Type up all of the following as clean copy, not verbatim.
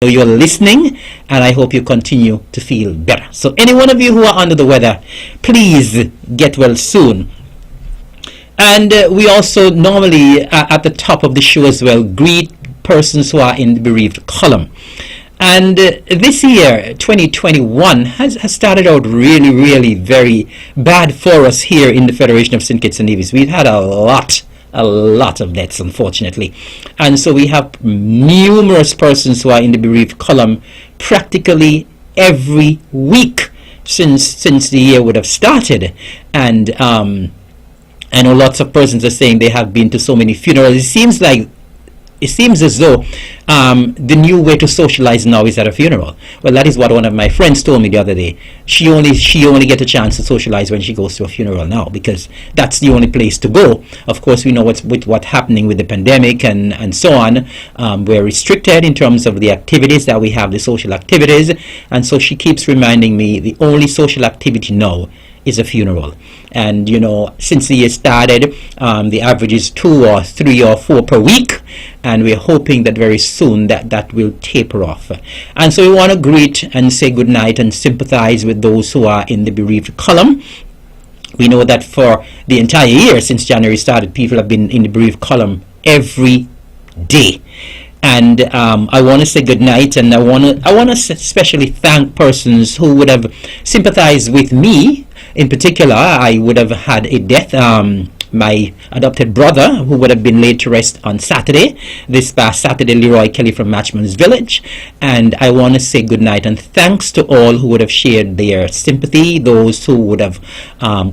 So you're listening, and I hope you continue to feel better. So any one of you who are under the weather, please get well soon. And we also normally, at the top of the show as well, greet persons who are in the bereaved column. And this year, 2021, has started out really, really very bad for us here in the Federation of St. Kitts and Nevis. We've had a lot of deaths, unfortunately. And so we have numerous persons who are in the bereaved column practically every week since the year would have started. And I know lots of persons are saying they have been to so many funerals. It seems as though the new way to socialize now is at a funeral. Well, that is what one of my friends told me the other day. She only gets a chance to socialize when she goes to a funeral now, because that's the only place to go. Of course, we know what's happening with the pandemic and so on. We're restricted in terms of the activities that we have, the social activities. And so she keeps reminding me the only social activity now is a funeral. And since the year started, the average is 2 or 3 or 4 per week, and we're hoping that very soon that will taper off. And so we want to greet and say good night and sympathize with those who are in the bereaved column. We know that for the entire year since January started, people have been in the bereaved column every day. And I want to say good night, and I want to especially thank persons who would have sympathized with me. In particular, I would have had a death. My adopted brother, who would have been laid to rest on Saturday, this past Saturday, Leroy Kelly from Matchman's Village. And I want to say good night and thanks to all who would have shared their sympathy, those who would have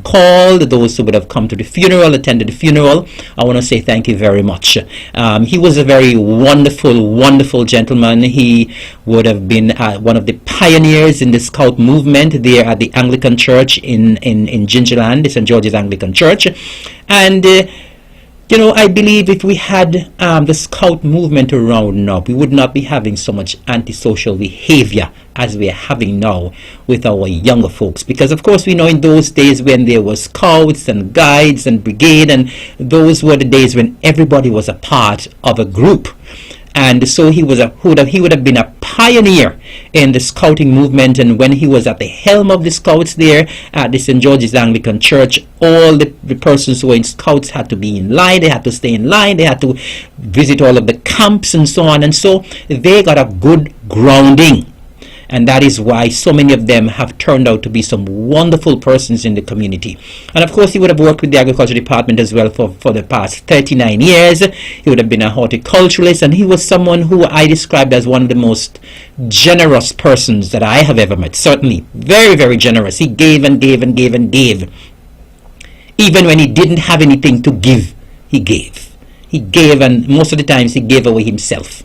called, those who would have come to the funeral, attended the funeral. I want to say thank you very much. He was a very wonderful gentleman. He would have been one of the pioneers in the Scout movement there at the Anglican Church in Gingerland, the St. George's Anglican Church. And I believe if we had the Scout movement around now, we would not be having so much antisocial behavior as we are having now with our younger folks. Because of course we know in those days when there was Scouts and Guides and Brigade, and those were the days when everybody was a part of a group. And so he would have been a pioneer in the Scouting movement. And when he was at the helm of the Scouts there at the St. George's Anglican Church, all the persons who were in Scouts had to be in line. They had to stay in line. They had to visit all of the camps and so on. And so they got a good grounding. And that is why so many of them have turned out to be some wonderful persons in the community. And of course, he would have worked with the Agriculture Department as well for the past 39 years. He would have been a horticulturalist, and he was someone who I described as one of the most generous persons that I have ever met. Certainly, very, very generous. He gave and gave and gave and gave. Even when he didn't have anything to give, he gave. He gave, and most of the times he gave away himself.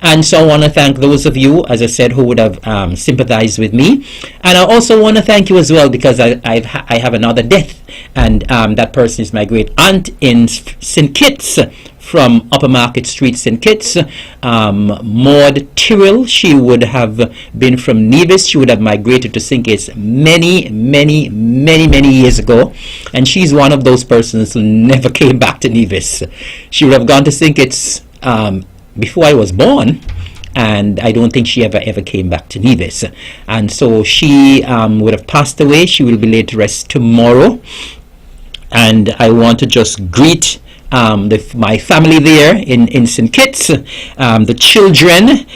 And so I want to thank those of you, as I said, who would have sympathized with me. And I also want to thank you as well, because I have another death, and that person is my great aunt in St. Kitts, from Upper Market Street, St. Kitts, Maud Tyrrell. She would have been from Nevis. She would have migrated to St. Kitts many years ago, and she's one of those persons who never came back to Nevis. She would have gone to St. Kitts before I was born, and I don't think she ever came back to Nevis. And so she would have passed away. She will be laid to rest tomorrow. And I want to just greet my family there in St. Kitts, the children,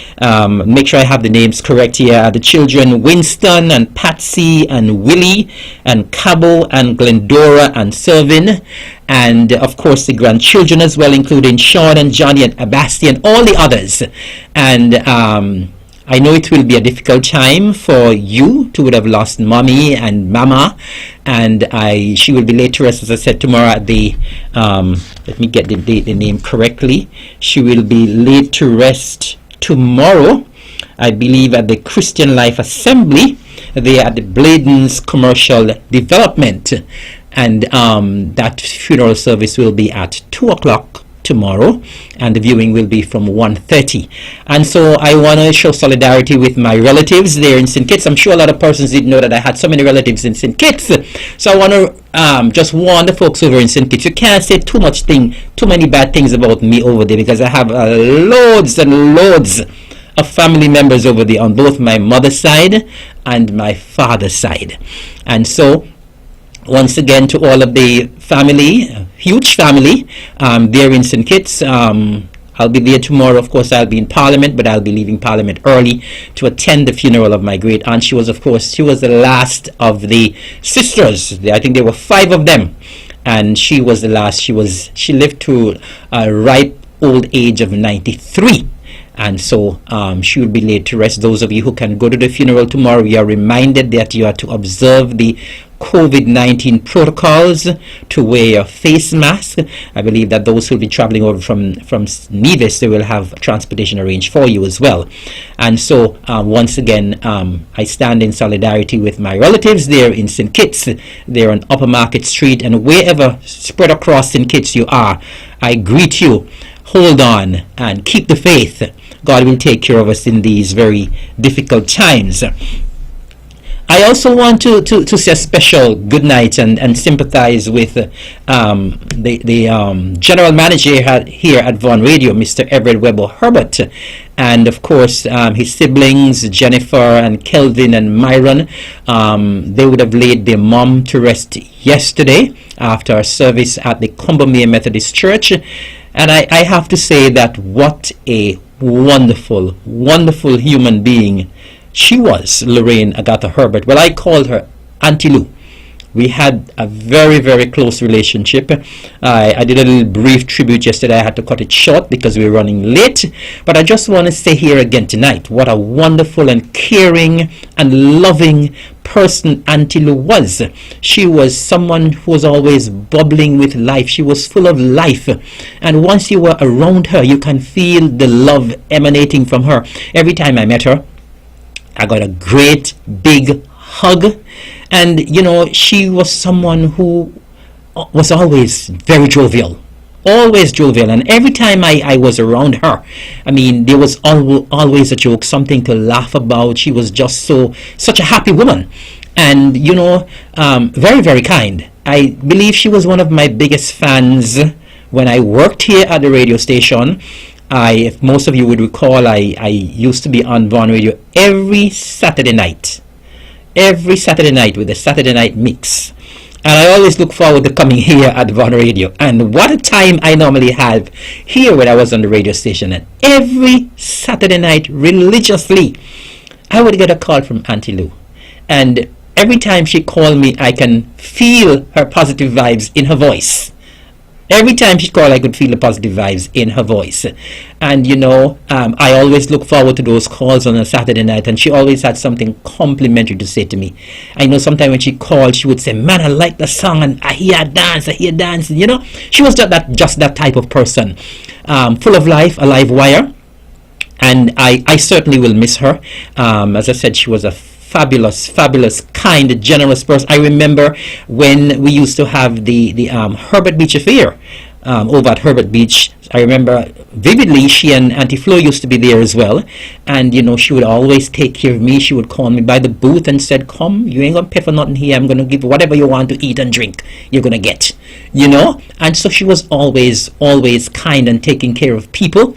make sure I have the names correct here, the children Winston and Patsy and Willie and Cabo and Glendora and Selvin, and of course the grandchildren as well, including Sean and Johnny and Abasti and all the others. And I know it will be a difficult time for you to would have lost mommy and mama, and she will be laid to rest, as I said, tomorrow at the let me get the name correctly. She will be laid to rest tomorrow, I believe, at the Christian Life Assembly there at the Bladen's Commercial Development, and that funeral service will be at 2 o'clock tomorrow, and the viewing will be from 1:30. And so I want to show solidarity with my relatives there in St. Kitts. I'm sure a lot of persons didn't know that I had so many relatives in St. Kitts, so I want to just warn the folks over in St. Kitts, you can't say too many bad things about me over there, because I have loads and loads of family members over there on both my mother's side and my father's side. And so, once again, to all of the family, huge family, there in St. Kitts, I'll be there tomorrow. Of course, I'll be in Parliament, but I'll be leaving Parliament early to attend the funeral of my great aunt. She was the last of the sisters. I think there were 5 of them, and she was the last. She lived to a ripe old age of 93. And so she will be laid to rest. Those of you who can go to the funeral tomorrow, you are reminded that you are to observe the COVID-19 protocols, to wear your face mask. I believe that those who will be traveling over from Nevis, they will have transportation arranged for you as well. And so once again, I stand in solidarity with my relatives there in St. Kitts. They're on Upper Market Street, and wherever spread across St. Kitts you are, I greet you. Hold on and keep the faith. God will take care of us in these very difficult times. I also want to say a special good night and sympathize with the general manager here at Vaughan Radio, Mr. Everett Webber Herbert, and of course his siblings Jennifer and Kelvin and Myron. They would have laid their mom to rest yesterday after a service at the Combermere Methodist Church. And I have to say that what a wonderful, wonderful human being she was, Lorraine Agatha Herbert. Well, I called her Auntie Lou. We had a very, very close relationship. I did a little brief tribute yesterday. I had to cut it short because we were running late. But I just want to say here again tonight what a wonderful and caring and loving person Auntie Lou was. She was someone who was always bubbling with life. She was full of life. And once you were around her, you can feel the love emanating from her. Every time I met her, I got a great big hug. And, you know, she was someone who was always very jovial. Always jovial. And every time I was around her, I mean, there was always a joke, something to laugh about. She was just such a happy woman. And, you know, very, very kind. I believe she was one of my biggest fans when I worked here at the radio station. If most of you would recall, I used to be on Vaughan Radio every Saturday night with the Saturday night mix, and I always look forward to coming here at Vaughan Radio. And what a time I normally have here when I was on the radio station. And every Saturday night, religiously, I would get a call from Auntie Lou, and every time she called me, I can feel her positive vibes in her voice. Every time she called, I could feel the positive vibes in her voice. And, you know, I always look forward to those calls on a Saturday night, and she always had something complimentary to say to me. I know sometimes when she called, she would say, "Man, I like the song, and I hear dance, you know." She was just that type of person, full of life, a live wire. And I certainly will miss her. As I said, she was a fabulous, kind, generous person. I remember when we used to have the Herbert Beach Affair over at Herbert Beach. I remember vividly, she and Auntie Flo used to be there as well. And, you know, she would always take care of me. She would call me by the booth and said, "Come, you ain't gonna pay for nothing here. I'm gonna give you whatever you want to eat and drink. You're gonna get," you know. And so she was always kind and taking care of people.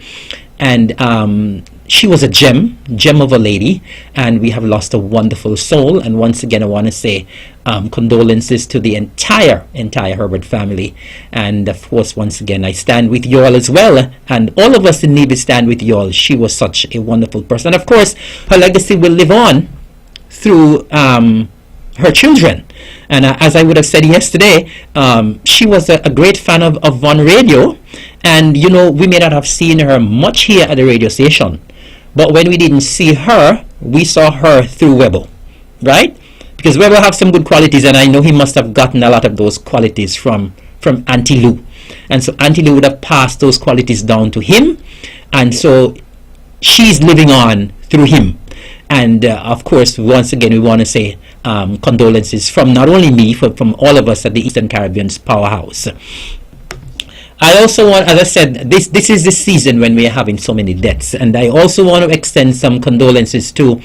And she was a gem of a lady, and we have lost a wonderful soul. And once again, I want to say condolences to the entire Herbert family. And of course, once again, I stand with you all as well, and all of us in Nevis stand with you all. She was such a wonderful person. And of course, her legacy will live on through her children. And as I would have said yesterday, she was a great fan of Vaughan Radio. And, you know, we may not have seen her much here at the radio station, but when we didn't see her, we saw her through Webber, right? Because Webber have some good qualities, and I know he must have gotten a lot of those qualities from Auntie Lou. And so Auntie Lou would have passed those qualities down to him, and so she's living on through him. And of course, once again, we want to say condolences from not only me, but from all of us at the Eastern Caribbean's Powerhouse. I also want, as I said, this is the season when we are having so many deaths, and I also want to extend some condolences to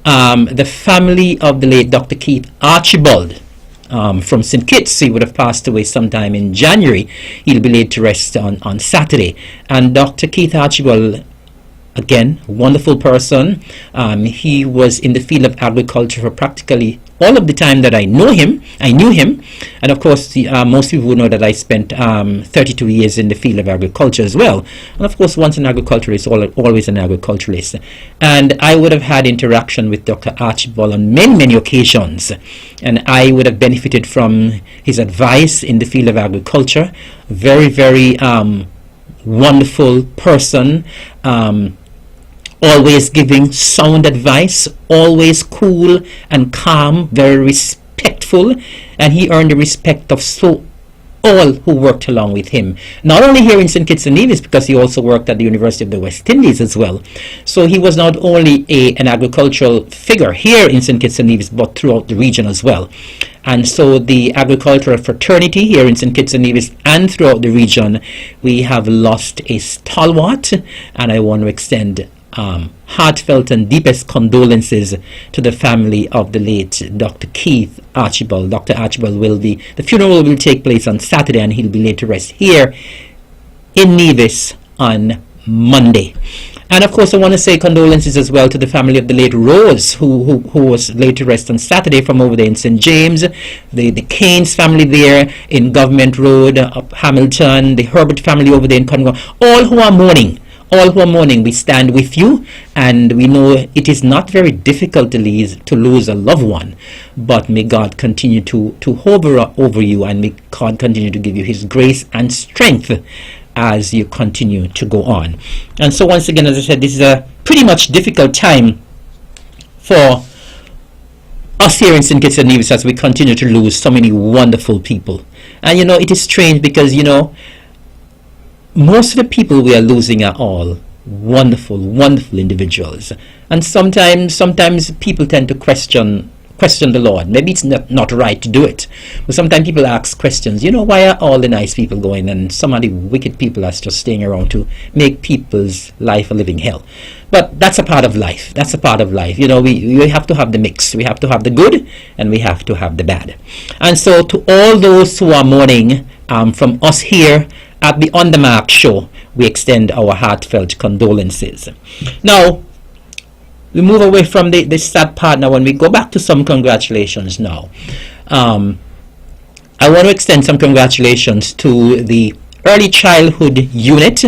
the family of the late Dr. Keith Archibald from St. Kitts. He would have passed away sometime in January. He'll be laid to rest on Saturday. And Dr. Keith Archibald again, wonderful person. He was in the field of agriculture for practically all of the time that I knew him. And of course, most people would know that I spent 32 years in the field of agriculture as well. And of course, once an agriculturalist, always an agriculturalist. And I would have had interaction with Dr. Archibald on many occasions. And I would have benefited from his advice in the field of agriculture. Very wonderful person. Always giving sound advice, always cool and calm, very respectful, and he earned the respect of all who worked along with him. Not only here in St. Kitts and Nevis, because he also worked at the University of the West Indies as well. So he was not only an agricultural figure here in St. Kitts and Nevis, but throughout the region as well. And so the agricultural fraternity here in St. Kitts and Nevis and throughout the region, we have lost a stalwart, and I want to extend heartfelt and deepest condolences to the family of the late Dr. Keith Archibald. Dr. Archibald the funeral will take place on Saturday, and he'll be laid to rest here in Nevis on Monday. And of course, I want to say condolences as well to the family of the late Rose, who was laid to rest on Saturday from over there in St. James, the Keynes family there in Government Road, up Hamilton, the Herbert family over there in Congo, all who are mourning. We stand with you, and we know it is not very difficult to lose a loved one, but may God continue to hover over you, and may God continue to give you his grace and strength as you continue to go on. And so once again, as I said, this is a pretty much difficult time for us here in St. Kitts and Nevis as we continue to lose so many wonderful people. And it is strange because most of the people we are losing are all wonderful individuals. And sometimes people tend to question the Lord. Maybe it's not right to do it. But sometimes people ask questions, why are all the nice people going and some of the wicked people are just staying around to make people's life a living hell? But that's a part of life. We have to have the mix. We have to have the good and we have to have the bad. And so to all those who are mourning, from us here at the On The Mark show, we extend our heartfelt condolences. Now, we move away from the sad part now, and we go back to some congratulations now. I want to extend some congratulations to the Early Childhood Unit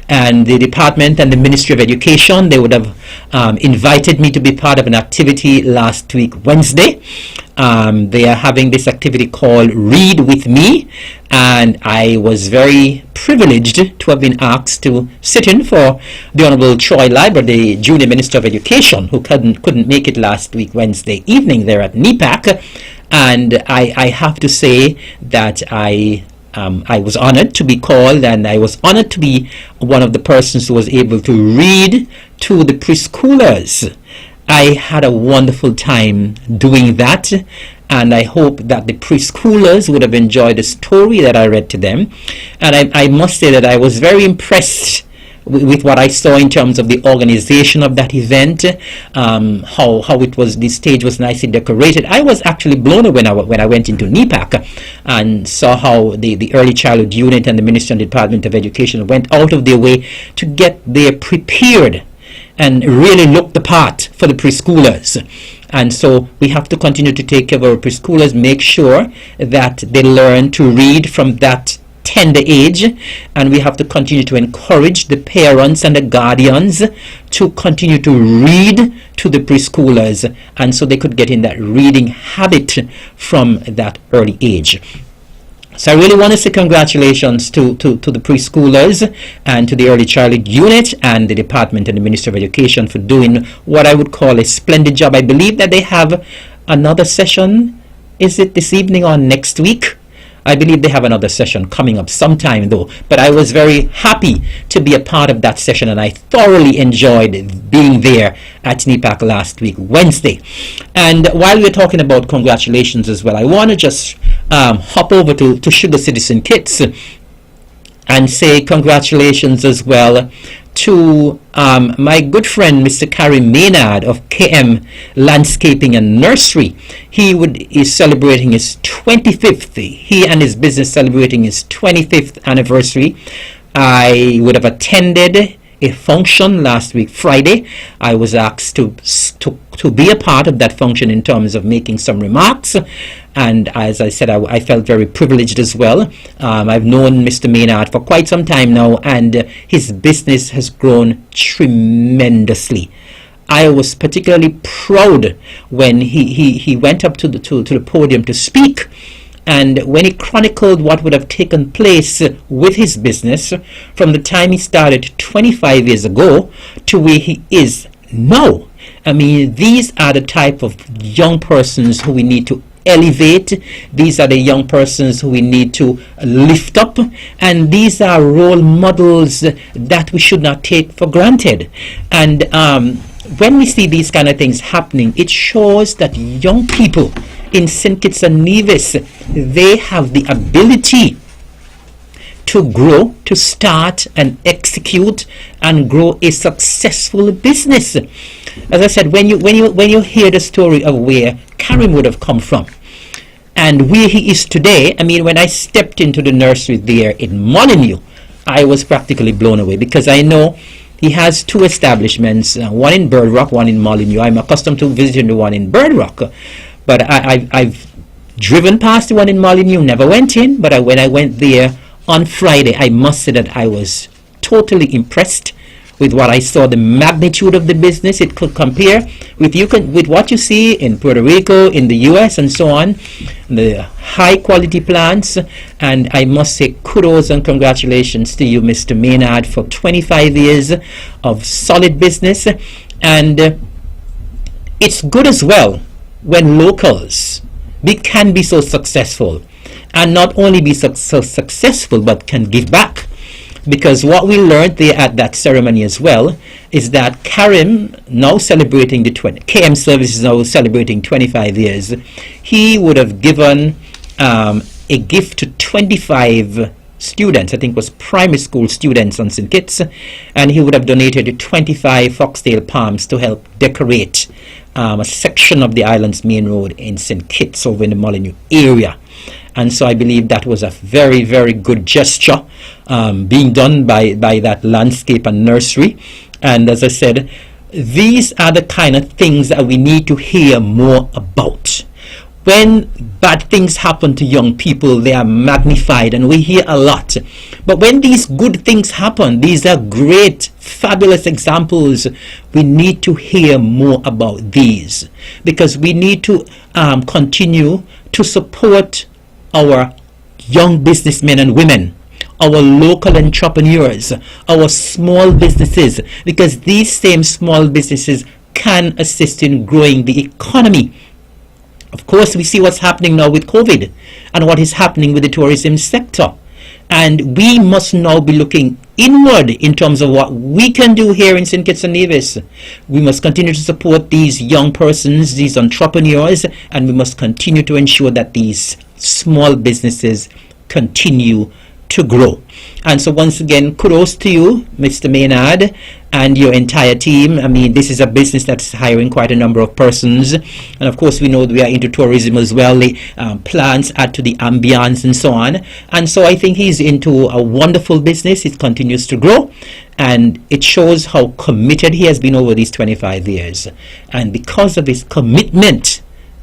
and the Department and the Ministry of Education. They would have invited me to be part of an activity last week, Wednesday. They are having this activity called Read With Me, and I was very privileged to have been asked to sit in for the Honorable Troy Liber, the Junior Minister of Education, who couldn't make it last week, Wednesday evening there at NEPAC. And I have to say that I was honored to be called, and I was honored to be one of the persons who was able to read to the preschoolers. I had a wonderful time doing that, and I hope that the preschoolers would have enjoyed the story that I read to them. And I must say that I was very impressed with what I saw in terms of the organization of that event, how it was, the stage was nicely decorated. I was actually blown away when I went into NEPAC and saw how the Early Childhood Unit and the Ministry and Department of Education went out of their way to get there prepared and really look the part for the preschoolers. And so we have to continue to take care of our preschoolers, make sure that they learn to read from that tender age, and we have to continue to encourage the parents and the guardians to continue to read to the preschoolers, and so they could get in that reading habit from that early age. So I really want to say congratulations to the preschoolers and to the Early Childhood Unit and the Department and the Ministry of Education for doing what I would call a splendid job. I believe that they have another session. Is it this evening or next week? I believe they have another session coming up sometime though. But I was very happy to be a part of that session, and I thoroughly enjoyed being there at NEPAC last week, Wednesday. And while we're talking about congratulations as well, I want to just hop over to Sugar City St. Kitts and say congratulations as well to my good friend Mr. Carrie Maynard of KM Landscaping and Nursery. He is celebrating his 25th. He and his business celebrating his 25th anniversary. I would have attended a function last week, Friday. I was asked to be a part of that function in terms of making some remarks. And as I said, I felt very privileged as well. I've known Mr. Maynard for quite some time now, and his business has grown tremendously. I was particularly proud when he went up to the podium to speak, and when he chronicled what would have taken place with his business from the time he started 25 years ago to where he is now. I mean, these are the type of young persons who we need to elevate. These are the young persons who we need to lift up, and these are role models that we should not take for granted. And when we see these kind of things happening, it shows that young people in St. Kitts and Nevis, they have the ability to grow, to start and execute and grow a successful business. As I said, when you hear the story of where Karim would have come from and where he is today, I mean, when I stepped into the nursery there in Molyneux, I was practically blown away, because I know he has two establishments, one in Bird Rock, one in Molyneux. I'm accustomed to visiting the one in Bird Rock, but I've driven past the one in Molyneux, never went in. But when I went there on Friday, I must say that I was totally impressed with what I saw, the magnitude of the business. It could compare with what you see in Puerto Rico, in the US, and so on, the high quality plants. And I must say kudos and congratulations to you, Mr. Maynard, for 25 years of solid business. And it's good as well when locals can be so successful, and not only be so successful but can give back. Because what we learned there at that ceremony as well is that Karim, now celebrating KM Services now celebrating 25 years, he would have given a gift to 25 students, I think it was primary school students on St. Kitts, and he would have donated 25 foxtail palms to help decorate a section of the island's main road in St. Kitts over in the Molyneux area. And so I believe that was a very, very good gesture being done by that landscape and nursery. And as I said, these are the kind of things that we need to hear more about. When bad things happen to young people, they are magnified, and we hear a lot. But when these good things happen, these are great, fabulous examples. We need to hear more about these, because we need to continue to support our young businessmen and women, our local entrepreneurs, our small businesses, because these same small businesses can assist in growing the economy. Of course, we see what's happening now with COVID and what is happening with the tourism sector. And we must now be looking inward in terms of what we can do here in St. Kitts and Nevis. We must continue to support these young persons, these entrepreneurs, and we must continue to ensure that these small businesses continue to grow. And so once again, kudos to you, Mr. Maynard, and your entire team. I mean, this is a business that's hiring quite a number of persons, and of course we know we are into tourism as well. The plants add to the ambience and so on, and so I think he's into a wonderful business. It continues to grow, and it shows how committed he has been over these 25 years. And because of his commitment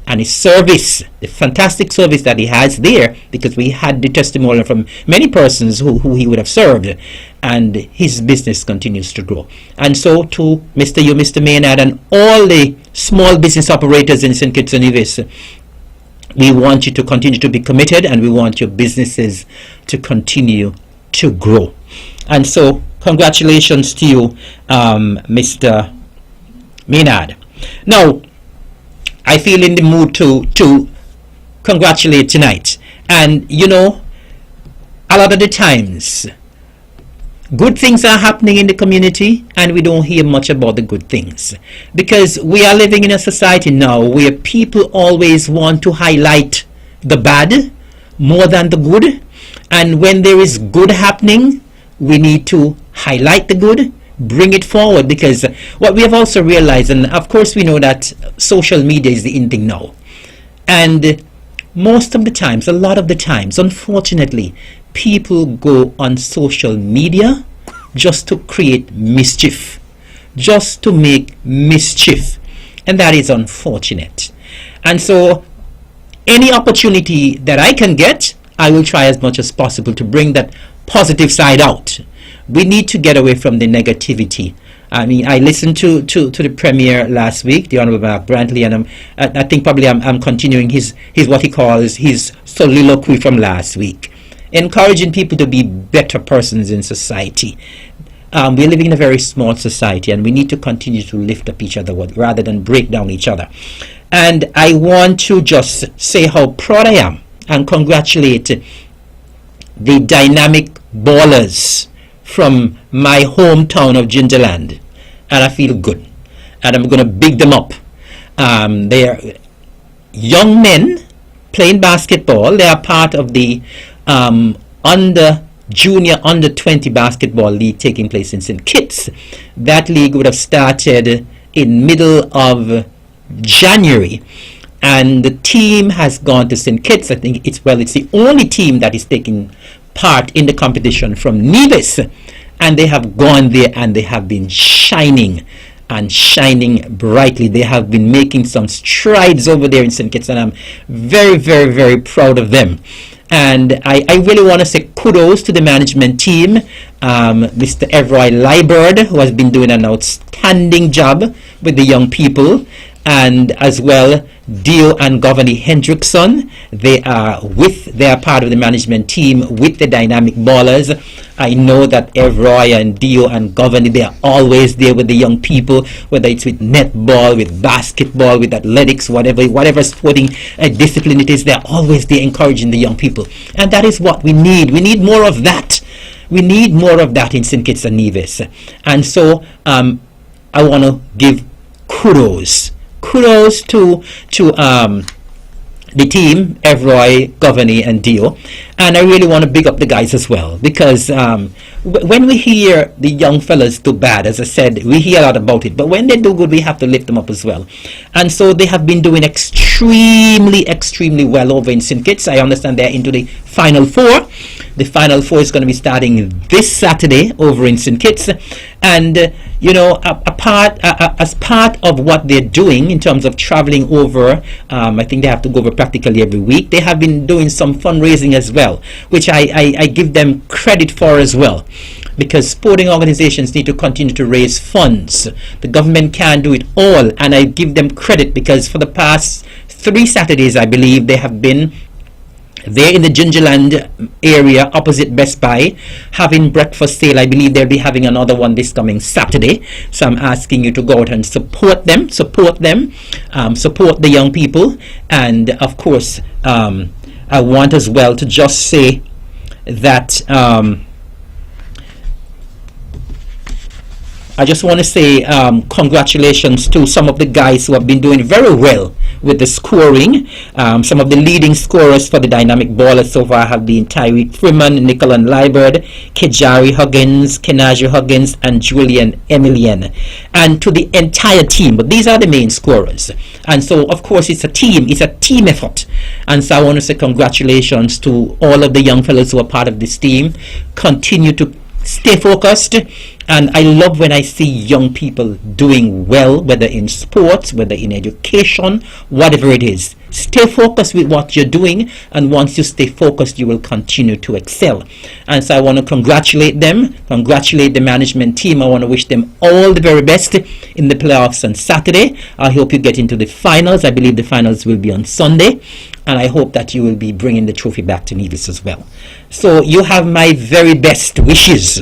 and his service, the fantastic service that he has there, because we had the testimonial from many persons who he would have served, and his business continues to grow. And so to Mr. Maynard and all the small business operators in St. Kitts and Nevis, we want you to continue to be committed, and we want your businesses to continue to grow. And so congratulations to you, Mr. Maynard. Now, I feel in the mood to congratulate tonight. And you know, a lot of the times good things are happening in the community and we don't hear much about the good things, because we are living in a society now where people always want to highlight the bad more than the good. And when there is good happening, we need to highlight the good, bring it forward, because what we have also realized, and of course we know that social media is the in thing now, and most of the times, a lot of the times, unfortunately, people go on social media just to create mischief, just to make mischief, and that is unfortunate. And so any opportunity that I can get, I will try as much as possible to bring that positive side out. We need to get away from the negativity. I mean, I listened to the Premier last week, the Honourable Mark Brantley, and I think probably I'm continuing his what he calls his soliloquy from last week, encouraging people to be better persons in society. We're living in a very small society, and we need to continue to lift up each other rather than break down each other. And I want to just say how proud I am and congratulate the dynamic ballers from my hometown of Gingerland, and I feel good, and I'm going to big them up. They are young men playing basketball. They are part of the junior under 20 basketball league taking place in St. Kitts. That league would have started in middle of January, and the team has gone to St. Kitts. I think it's the only team that is taking part in the competition from Nevis, and they have gone there and they have been shining and shining brightly. They have been making some strides over there in St. Kitts, and I'm very, very, very proud of them. And I really want to say kudos to the management team, Mr. Everroy Liburd, who has been doing an outstanding job with the young people, and as well Dio and Governor Hendrickson. They are part of the management team with the dynamic ballers. I know that Everroy and Dio and Governor, they are always there with the young people, whether it's with netball, with basketball, with athletics, whatever sporting discipline it is. They're always there encouraging the young people, and that is what we need. We need more of that. We need more of that in St. Kitts and Nevis. And so I want to give kudos to the team, Everroy, Governor, and Dio. And I really want to big up the guys as well, because when we hear the young fellas do bad, as I said, we hear a lot about it, but when they do good, we have to lift them up as well. And so they have been doing extremely well over in St. Kitts. I understand they're into the Final Four. The Final Four is going to be starting this Saturday over in St. Kitts. And as part of what they're doing in terms of traveling over, I think they have to go over practically every week. They have been doing some fundraising as well, which I give them credit for as well, because sporting organizations need to continue to raise funds. The government can't do it all, and I give them credit because for the past 3 Saturdays, I believe, they have been there in the Gingerland area opposite Best Buy having breakfast sale. I believe they'll be having another one this coming Saturday. So I'm asking you to go out and support them, support the young people. And of course, I want as well to just say that I just want to say congratulations to some of the guys who have been doing very well with the scoring. Some of the leading scorers for the dynamic ballers so far have been Tyreek Freeman, Nicolan Liburd, Kejari Huggins, Kenaji Huggins, and Julian Emilian. And to the entire team, but these are the main scorers. And so, of course, it's a team effort. And so I want to say congratulations to all of the young fellows who are part of this team. Continue to stay focused, and I love when I see young people doing well, whether in sports, whether in education, whatever it is. Stay focused with what you're doing, and once you stay focused, you will continue to excel. And so I want to congratulate them, congratulate the management team. I want to wish them all the very best in the playoffs on Saturday. I hope you get into the finals. I believe the finals will be on Sunday, and I hope that you will be bringing the trophy back to Nevis as well. So you have my very best wishes.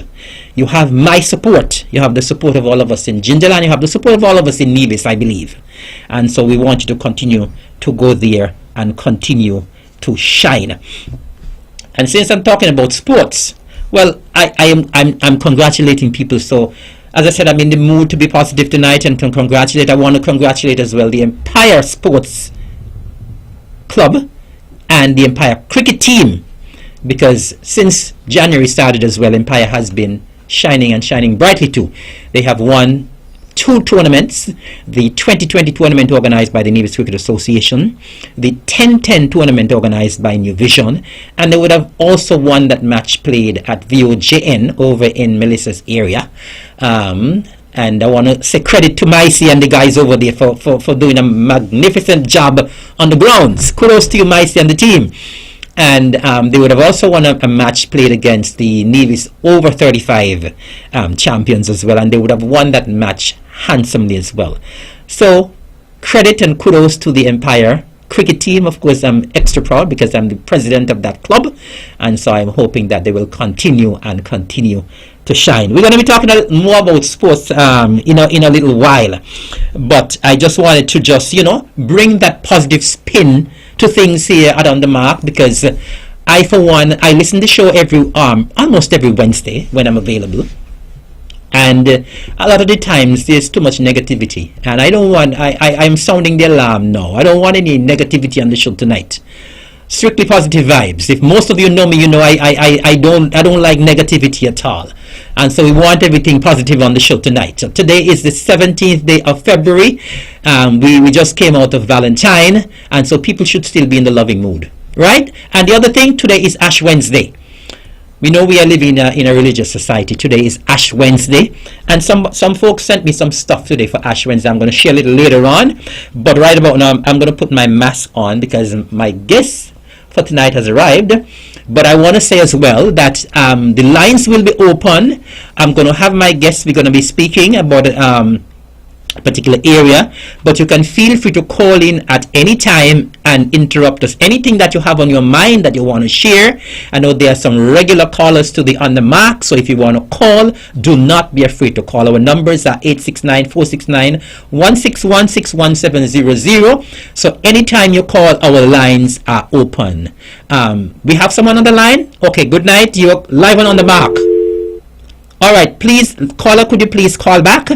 You have my support. You have the support of all of us in Gingerland. You have the support of all of us in Nevis, I believe. And so we want you to continue to go there and continue to shine. And since I'm talking about sports, well, I'm congratulating people. So as I said, I'm in the mood to be positive tonight and to congratulate. I want to congratulate as well the Empire Sports Club and the Empire Cricket team, because since January started as well, Empire has been shining and shining brightly too. They have won two tournaments: the 2020 tournament organized by the Nevis Cricket Association, the 1010 tournament organized by New Vision, and they would have also won that match played at VOJN over in Melissa's area. And I want to say credit to Micey and the guys over there for doing a magnificent job on the grounds. Kudos to you, Micey, and the team. And they would have also won a match played against the Nevis over 35 champions as well, and they would have won that match handsomely as well. So credit and kudos to the Empire cricket team. Of course, I'm extra proud because I'm the president of that club, and so I'm hoping that they will continue to shine. We're going to be talking a little more about sports in a little while, but I just wanted to bring that positive spin to things here at On The Mark, because I, for one, I listen to the show almost every Wednesday when I'm available, and a lot of the times there's too much negativity, and I don't want. I'm sounding the alarm now. I don't want any negativity on the show tonight. Strictly positive vibes. If most of you know me, you know I don't like negativity at all, and so we want everything positive on the show tonight. So today is the 17th day of February. We just came out of Valentine, and so people should still be in the loving mood, right? And the other thing, today is Ash Wednesday. We know we are living in a religious society. Today is Ash Wednesday, and some folks sent me some stuff today for Ash Wednesday. I'm going to share a little later on, but right about now I'm going to put my mask on because my guest for tonight has arrived. But I want to say as well that the lines will be open. I'm going to have my guests. We're going to be speaking about a particular area, but you can feel free to call in at any time and interrupt us. Anything that you have on your mind that you want to share. I know there are some regular callers to the On The Mark, so if you want to call, do not be afraid to call. Our numbers are 869-469-161-61700. So anytime you call, our lines are open. We have someone on the line. Okay, good night. You're live on The Mark. All right, please, caller, could you please call back?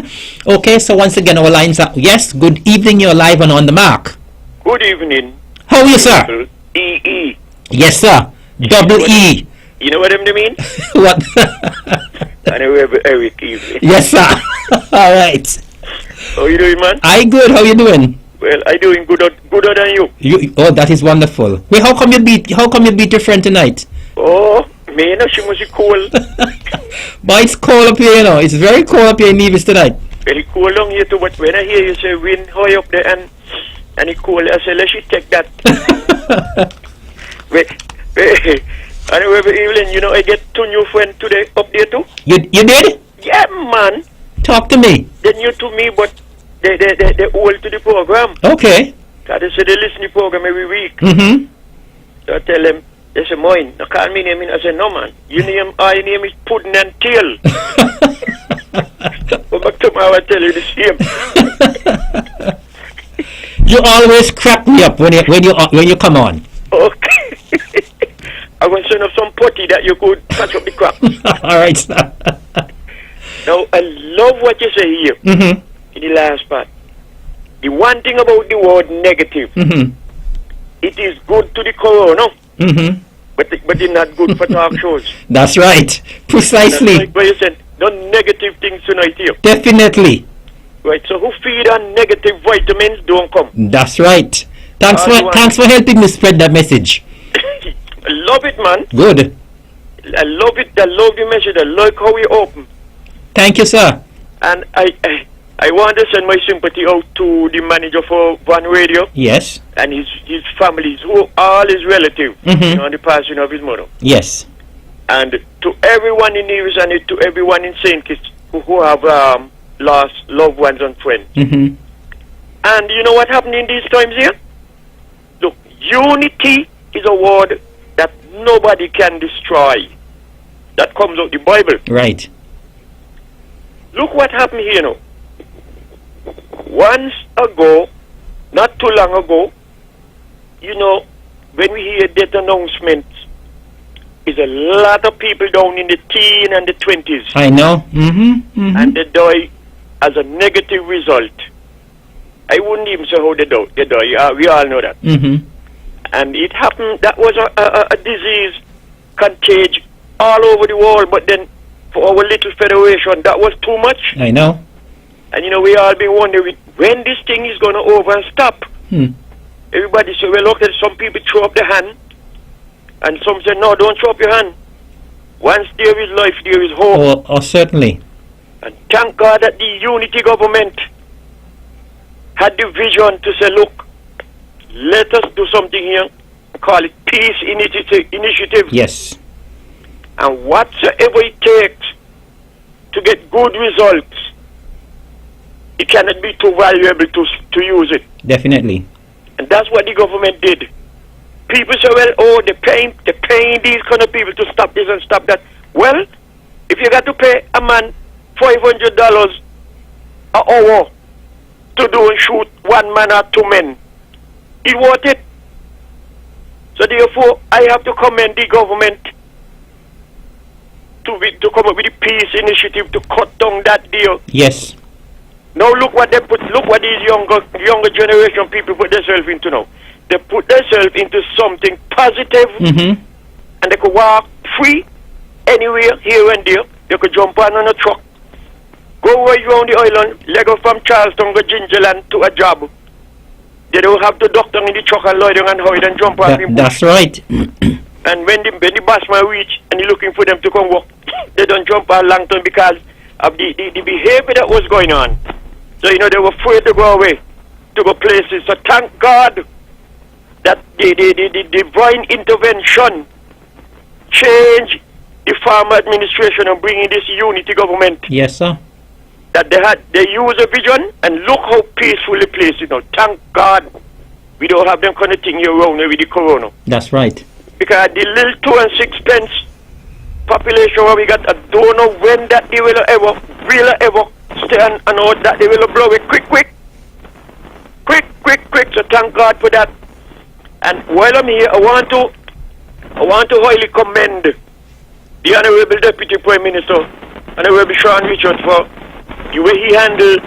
Okay, so once again, our lines are, yes, good evening, you're live on The Mark. Good evening. How are you, sir? E. Yes, sir. Double E. You know what I mean? What? And I have Eric evening. Yes, sir. All right. How you doing, man? I good, how you doing? Well, I doing gooder than you. Oh, that is wonderful. Wait, how come you beat your friend tonight? Oh, man, she must be cold. But it's cold up here, It's very cold up here in Nevis tonight. Very cold down here too, but when I hear you say wind high up there and it's cold, I say, let's take that. Anyway, Evelyn, I get two new friends today up there too. You did? Yeah, man. Talk to me. They're new to me, but they're old to the program. Okay. So they say they listen to the program every week. Mm-hmm. So I tell them, they say, mine. Now call me name. I say, no, man. Your name is Pudding and Tail. But back tomorrow I tell you the same. You always crack me up when you come on. Okay. I will send up some potty that you could catch up the crap. All right, sir. Now, I love what you say here in the last part. The one thing about the word negative, it is good to the corona. But it's not good for talk shows. That's right. Precisely. That's what you said. No negative things tonight here. Definitely. Right, so who feed on negative vitamins don't come. That's right. Thanks for helping me spread that message. I love it, man. Good. I love it. I love the message. I like how we open. Thank you, sir. And I want to send my sympathy out to the manager for Van Radio. Yes. And his family, all his relatives, on the passing of his mother. Yes. And to everyone in Nevis and to everyone in St. Kitts who have lost loved ones and friends. And you know what happened in these times here? Look, unity is a word that nobody can destroy. That comes out the Bible. Right. Look what happened here now. Once ago, not too long ago, when we hear death announcements, is a lot of people down in the teen and the 20s. I know. And they die as a negative result. I wouldn't even say how they die. We all know that. And it happened, that was a disease contagion all over the world, but then for our little federation, that was too much. I know. And we all been wondering when this thing is going to over and stop. Everybody say, well, okay, some people throw up their hand, and some say, no, don't throw up your hand. Once there is life, there is hope. Oh, certainly. And thank God that the unity government had the vision to say, look, let us do something here, call it Peace Initiative. Yes. And whatsoever it takes to get good results, it cannot be too valuable to use it. Definitely. And that's what the government did. People say, well, they're paying these kind of people to stop this and stop that. Well, if you got to pay a man $500 an hour to do and shoot one man or two men, it's worth it. So therefore, I have to commend the government to come up with the Peace Initiative to cut down that deal. Yes. Now look what they put. Look what these younger generation people put themselves into now. They put themselves into something positive, and they could walk free anywhere, here and there. They could jump on a truck, go right around the island, leg up from Charleston, go Gingerland to a job. They don't have to duck down in the truck and lie down and hide and jump on. That's right. And when the bossman reach and he's looking for them to come work, they don't jump on long time because of the behavior that was going on. So, they were afraid to go away, to go places. So thank God that the divine intervention changed the farmer administration and bringing this unity government. Yes, sir. That they use a vision, and look how peaceful the place is now. Thank God we don't have them kind of thing here around with the corona. That's right. Because the little 2 and 6 pence population where we got, I don't know when that they will ever stay and know that they will blow it quick. So thank God for that. And while I'm here, I want to highly commend the Honorable Deputy Prime Minister, Honorable Sean Richard, for the way he handled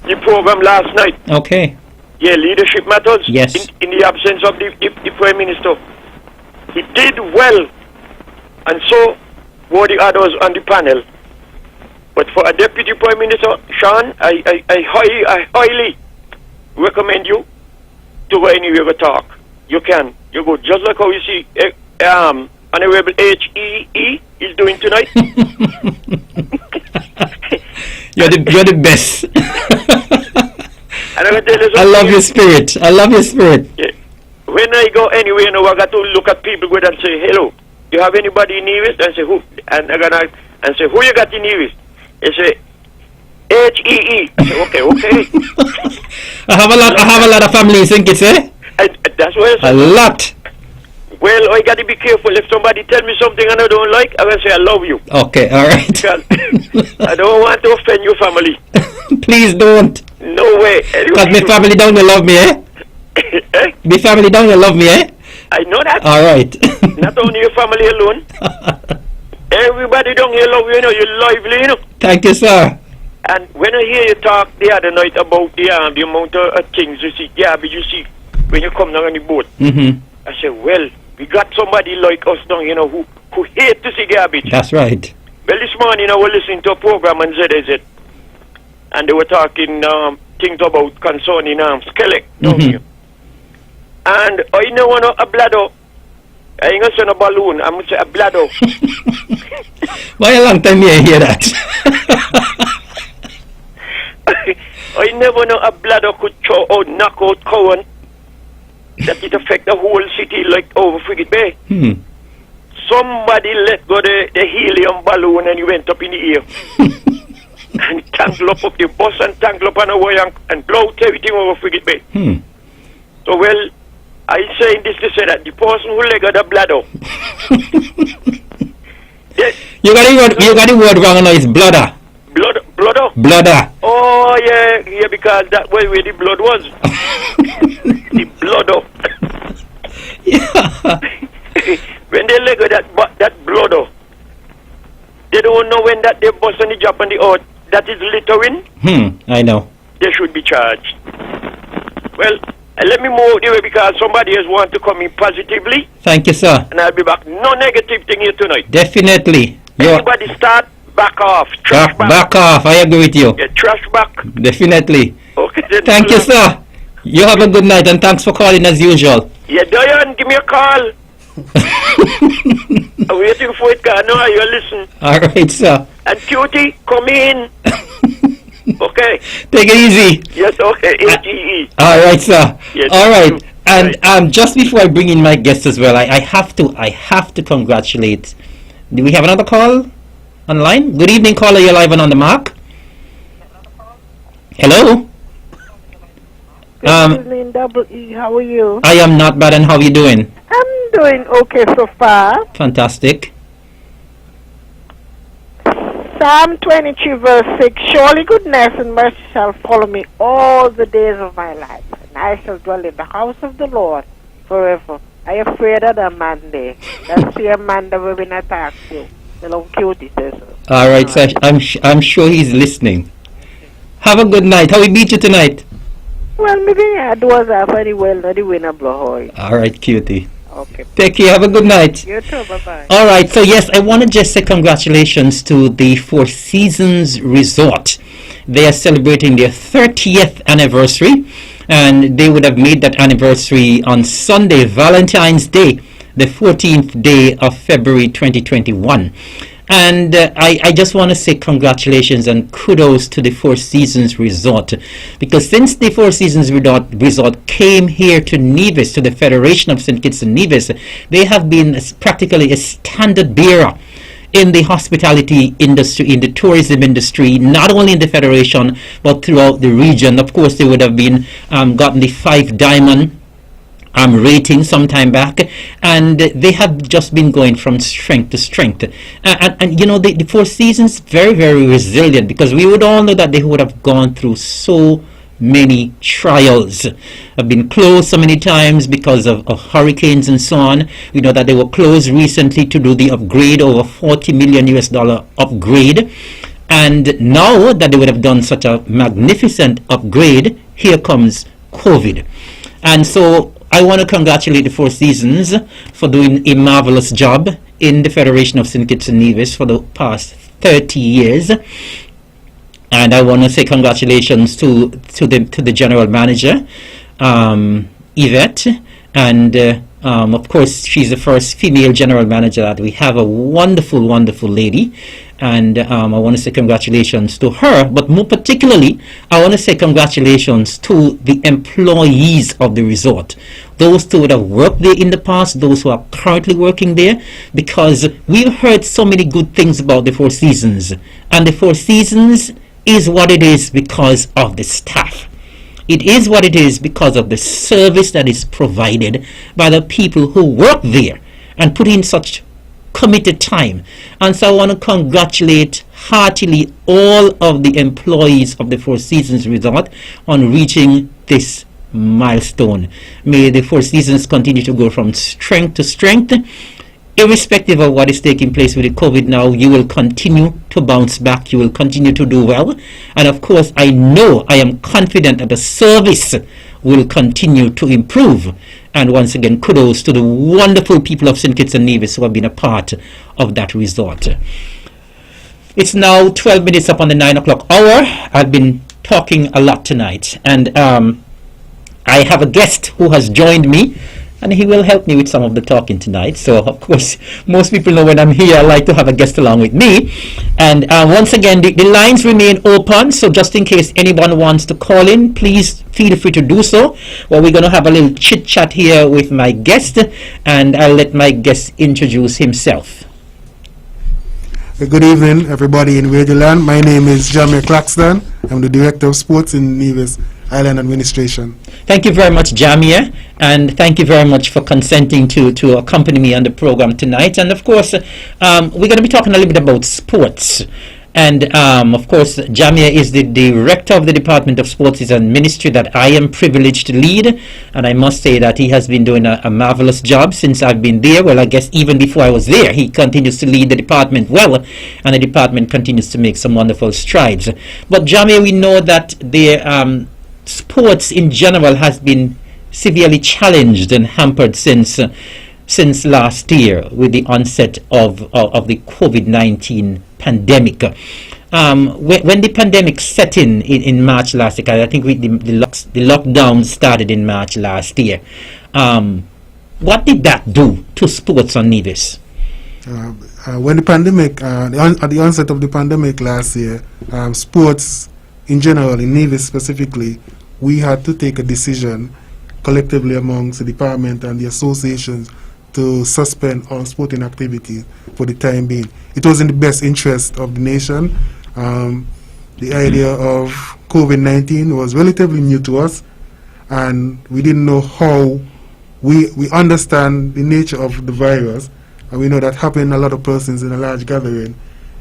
the program last night. Okay. Yeah, leadership matters. Yes. In the absence of the Prime Minister. He did well, and so were the others on the panel. But for a Deputy Prime Minister, Sean, I highly recommend you to go anywhere to talk. You can. You go just like how you see Honorable H.E.E. is doing tonight. You're the best. And I'm tell you I love your spirit. Yeah. When I go anywhere, I got to look at people go and say, hello, you have anybody in Nevis? And say, who? And I got and say, who you got in Nevis? They say, H.E.E. I say, okay. I have a lot of families in Kitts, eh? That's what I say. A lot. Well, I got to be careful. If somebody tell me something and I don't like, I will say I love you. Okay, all right. Because I don't want to offend your family. Please don't. No way. Because my family don't love me, eh? Eh? My family don't love me, eh? I know that. All right. Not only your family alone. Everybody down here love you, you're lively, Thank you, sir. And when I hear you talk the other night about the amount of things you see, garbage you see when you come down on the boat, I say, well, we got somebody like us down, who hate to see garbage. That's right. Well, this morning I was listening to a program on ZZ, and they were talking things about concerning skeleton down here. And I know a bladder. I ain't gonna say a balloon, I'm gonna say a bladder. Why a long time you hear that? I never know a bladder could knock out current that it affect the whole city like over Frigate Bay. Somebody let go the helium balloon and he went up in the air. And it tangled up the bus and tangled up on the wire and blow out everything over Frigate Bay. So, well, I saying this to say that the person who let go the bladder. You got the word wrong now, it's bladder. Bladder? Bladder. Oh, yeah, because that was where the blood was. The bladder. Yeah. When they let go that bladder, they don't know when that they bust on the job on the earth, that is littering. I know. They should be charged. Well, let me move the way because somebody else wants to come in positively. Thank you, sir. And I'll be back. No negative thing here tonight. Definitely. Anybody start back off. Trash back. Back off. I agree with you. Yeah, trash back. Definitely. Okay. Then Thank you, sir. You have a good night, and thanks for calling as usual. Yeah, Diane, give me a call. I'm waiting for it, I know you listen. All right, sir. And Cutie, come in. Okay. Take it easy. Yes, okay. AGE. All right, sir. Yes, All right. you. And just before I bring in my guest as well, I have to congratulate. Do we have another call online? Good evening, caller. You're live and on the mark. Hello. Good evening, Double E. How are you? I am not bad, and how are you doing? I'm doing okay so far. Fantastic. Psalm 23 verse 6, surely goodness and mercy shall follow me all the days of my life, and I shall dwell in the house of the Lord forever. I afraid of the man there. That's the man that we've been attacked you. The long Cutie says so. All right, sir. I'm sure he's listening. Have a good night. How we beat you tonight? Well, maybe I was very well, not the winner blow. All right, Cutie. Okay. Take care. Have a good night. You too. Bye-bye. All right. So yes, I want to just say congratulations to the Four Seasons Resort. They are celebrating their 30th anniversary, and they would have made that anniversary on Sunday, Valentine's Day, the 14th day of February 2021. And I just want to say congratulations and kudos to the Four Seasons Resort, because since the Four Seasons Resort came here to Nevis, to the Federation of St. Kitts and Nevis, they have been practically a standard bearer in the hospitality industry, in the tourism industry, not only in the Federation, but throughout the region. Of course, they would have been gotten the 5 diamond rating some time back, and they have just been going from strength to strength. And you know, the Four Seasons, very, very resilient, because we would all know that they would have gone through so many trials, have been closed so many times because of hurricanes and so on. We know that they were closed recently to do the upgrade, over $40 million upgrade. And now that they would have done such a magnificent upgrade, here comes COVID. And so I want to congratulate the Four Seasons for doing a marvelous job in the Federation of St. Kitts and Nevis for the past 30 years. And I want to say congratulations to the general manager, Yvette, and of course she's the first female general manager that we have. A wonderful, wonderful lady. And I want to say congratulations to her, but more particularly, I want to say congratulations to the employees of the resort, those who would have worked there in the past, those who are currently working there, because we've heard so many good things about the Four Seasons, and the Four Seasons is what it is because of the staff. It is what it is because of the service that is provided by the people who work there and put in such committed time. And so I want to congratulate heartily all of the employees of the Four Seasons Resort on reaching this milestone. May the Four Seasons continue to go from strength to strength. Irrespective of what is taking place with the COVID now, you will continue to bounce back. You will continue to do well. And of course, I am confident that the service will continue to improve. And once again, kudos to the wonderful people of St. Kitts and Nevis who have been a part of that resort. It's now 12 minutes up on the 9 o'clock hour. I've been talking a lot tonight, and I have a guest who has joined me, and he will help me with some of the talking tonight. So, of course, most people know when I'm here, I like to have a guest along with me. And once again, the lines remain open. So just in case anyone wants to call in, please feel free to do so. Well, we're going to have a little chit-chat here with my guest, and I'll let my guest introduce himself. Good evening, everybody in Radio Land. My name is Jamie Claxton. I'm the Director of Sports in Nevis Island Administration. Thank you very much, Jamia, and thank you very much for consenting to accompany me on the program tonight. And of course, we're going to be talking a little bit about sports. And of course, Jamia is the Director of the Department of Sports. It's a ministry that I am privileged to lead, and I must say that he has been doing a marvelous job since I've been there. Well, I guess even before I was there, he continues to lead the department well, and the department continues to make some wonderful strides. But Jamia, we know that the sports in general has been severely challenged and hampered since since last year with the onset of the COVID-19 pandemic. When the pandemic set in March last year, I think the lockdown started in March last year. What did that do to sports on Nevis? When the pandemic, at the onset of the pandemic last year, sports in general, in Nevis specifically, we had to take a decision collectively amongst the department and the associations to suspend all sporting activity for the time being. It was in the best interest of the nation. The idea of COVID-19 was relatively new to us, and we didn't know how. We understand the nature of the virus, and we know that having a lot of persons in a large gathering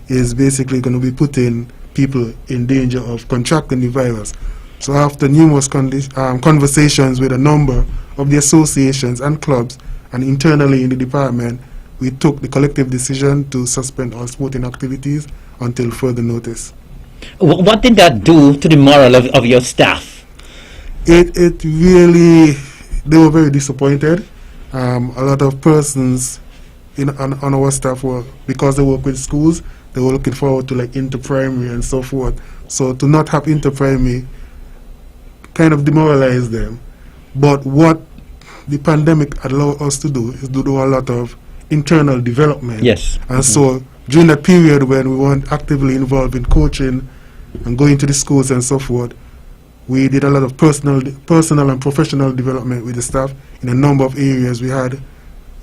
is basically going to be putting people in danger of contracting the virus. So after numerous conversations with a number of the associations and clubs and internally in the department, we took the collective decision to suspend all sporting activities until further notice. What did that do to the morale of your staff? It really, they were very disappointed. A lot of persons on our staff were, because they work with schools, they were looking forward to like inter-primary and so forth. So to not have inter-primary kind of demoralized them. But what the pandemic allowed us to do is to do a lot of internal development. Yes. And so during that period when we weren't actively involved in coaching and going to the schools and so forth, we did a lot of personal and professional development with the staff in a number of areas. We had,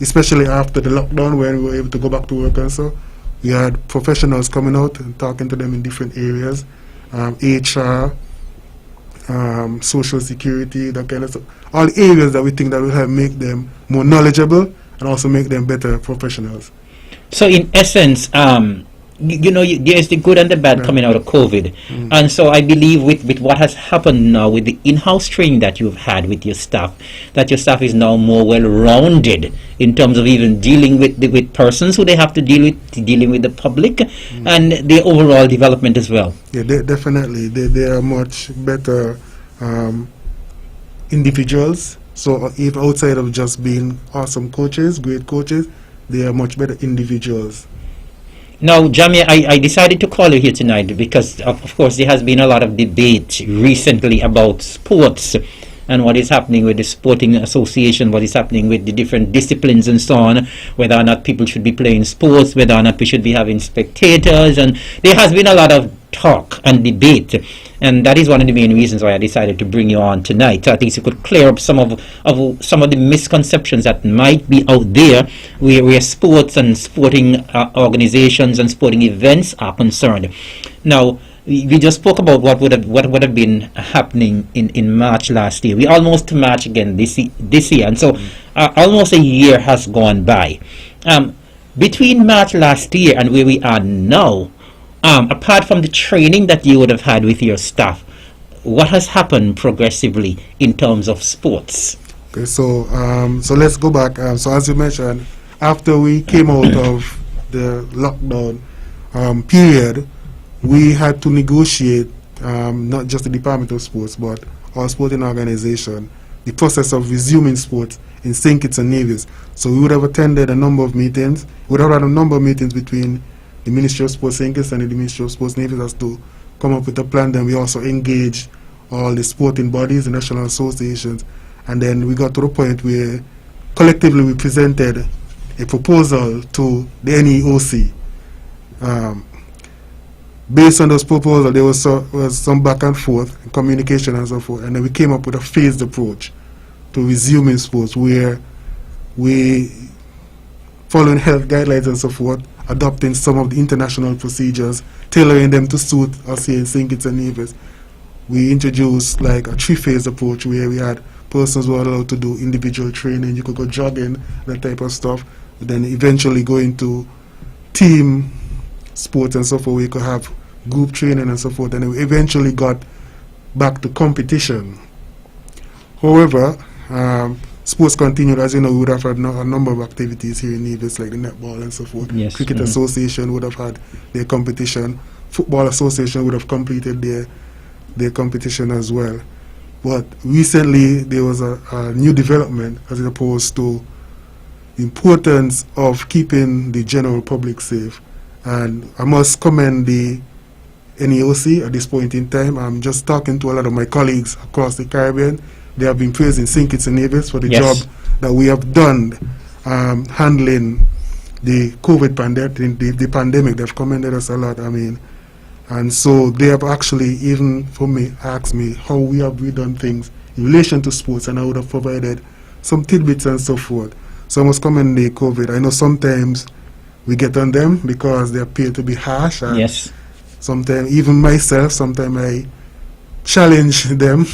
especially after the lockdown when we were able to go back to work and so, we had professionals coming out and talking to them in different areas, HR, social security, that kind of stuff. All areas that we think that will help make them more knowledgeable and also make them better professionals. So in essence, there's the good and the bad coming out of COVID. And so I believe with what has happened now, with the in-house training that you've had with your staff, that your staff is now more well-rounded in terms of even dealing with persons who they have to deal with, dealing with the public, and their overall development as well. Yeah, definitely. They are much better individuals. So even outside of just being awesome coaches, great coaches, they are much better individuals. Now, Jamie, I decided to call you here tonight because, of course, there has been a lot of debate recently about sports and what is happening with the sporting association, what is happening with the different disciplines and so on, whether or not people should be playing sports, whether or not we should be having spectators, and there has been a lot of talk and debate, and that is one of the main reasons why I decided to bring you on tonight. So at least you could clear up some of the misconceptions that might be out there where sports and sporting organizations and sporting events are concerned. Now, we just spoke about what would have been happening in March last year. We almost to March again this year, and so almost a year has gone by. Between March last year and where we are now, apart from the training that you would have had with your staff, what has happened progressively in terms of sports? Okay, so let's go back. So as you mentioned, after we came out of the lockdown period, we had to negotiate not just the Department of Sports, but our sporting organization, the process of resuming sports in St. Kitts and Nevis. So we would have attended a number of meetings. We would have had a number of meetings between the Ministry of Sports St. Kitts and the Ministry of Sports Nevis as to come up with a plan. Then we also engaged all the sporting bodies, the national associations, and then we got to the point where collectively we presented a proposal to the NEOC. Based on those proposals, there was some back and forth, communication and so forth, and then we came up with a phased approach to resuming sports where we, following health guidelines and so forth, adopting some of the international procedures, tailoring them to suit us here in St. Kitts and Nevis. We introduced like a three-phase approach where we had persons who were allowed to do individual training, you could go jogging, that type of stuff, then eventually go into team sports and so forth, we could have group training and so forth, and we eventually got back to competition. However, sports continued. As you know, we would have had a number of activities here in Nevis, like the netball and so forth. Yes. Cricket Association would have had their competition. Football Association would have completed their competition as well. But recently, there was a new development as opposed to the importance of keeping the general public safe. And I must commend the NEOC at this point in time. I'm just talking to a lot of my colleagues across the Caribbean. They have been praising St. Kitts and Nevis for the Yes. job that we have done handling the COVID pandemic, the pandemic. They've commended us a lot, I mean. And so they have actually, even for me, asked me how we done things in relation to sports, and I would have provided some tidbits and so forth. So I must commend the COVID. I know sometimes we get on them because they appear to be harsh. And Yes. sometimes, even myself, sometimes I challenge them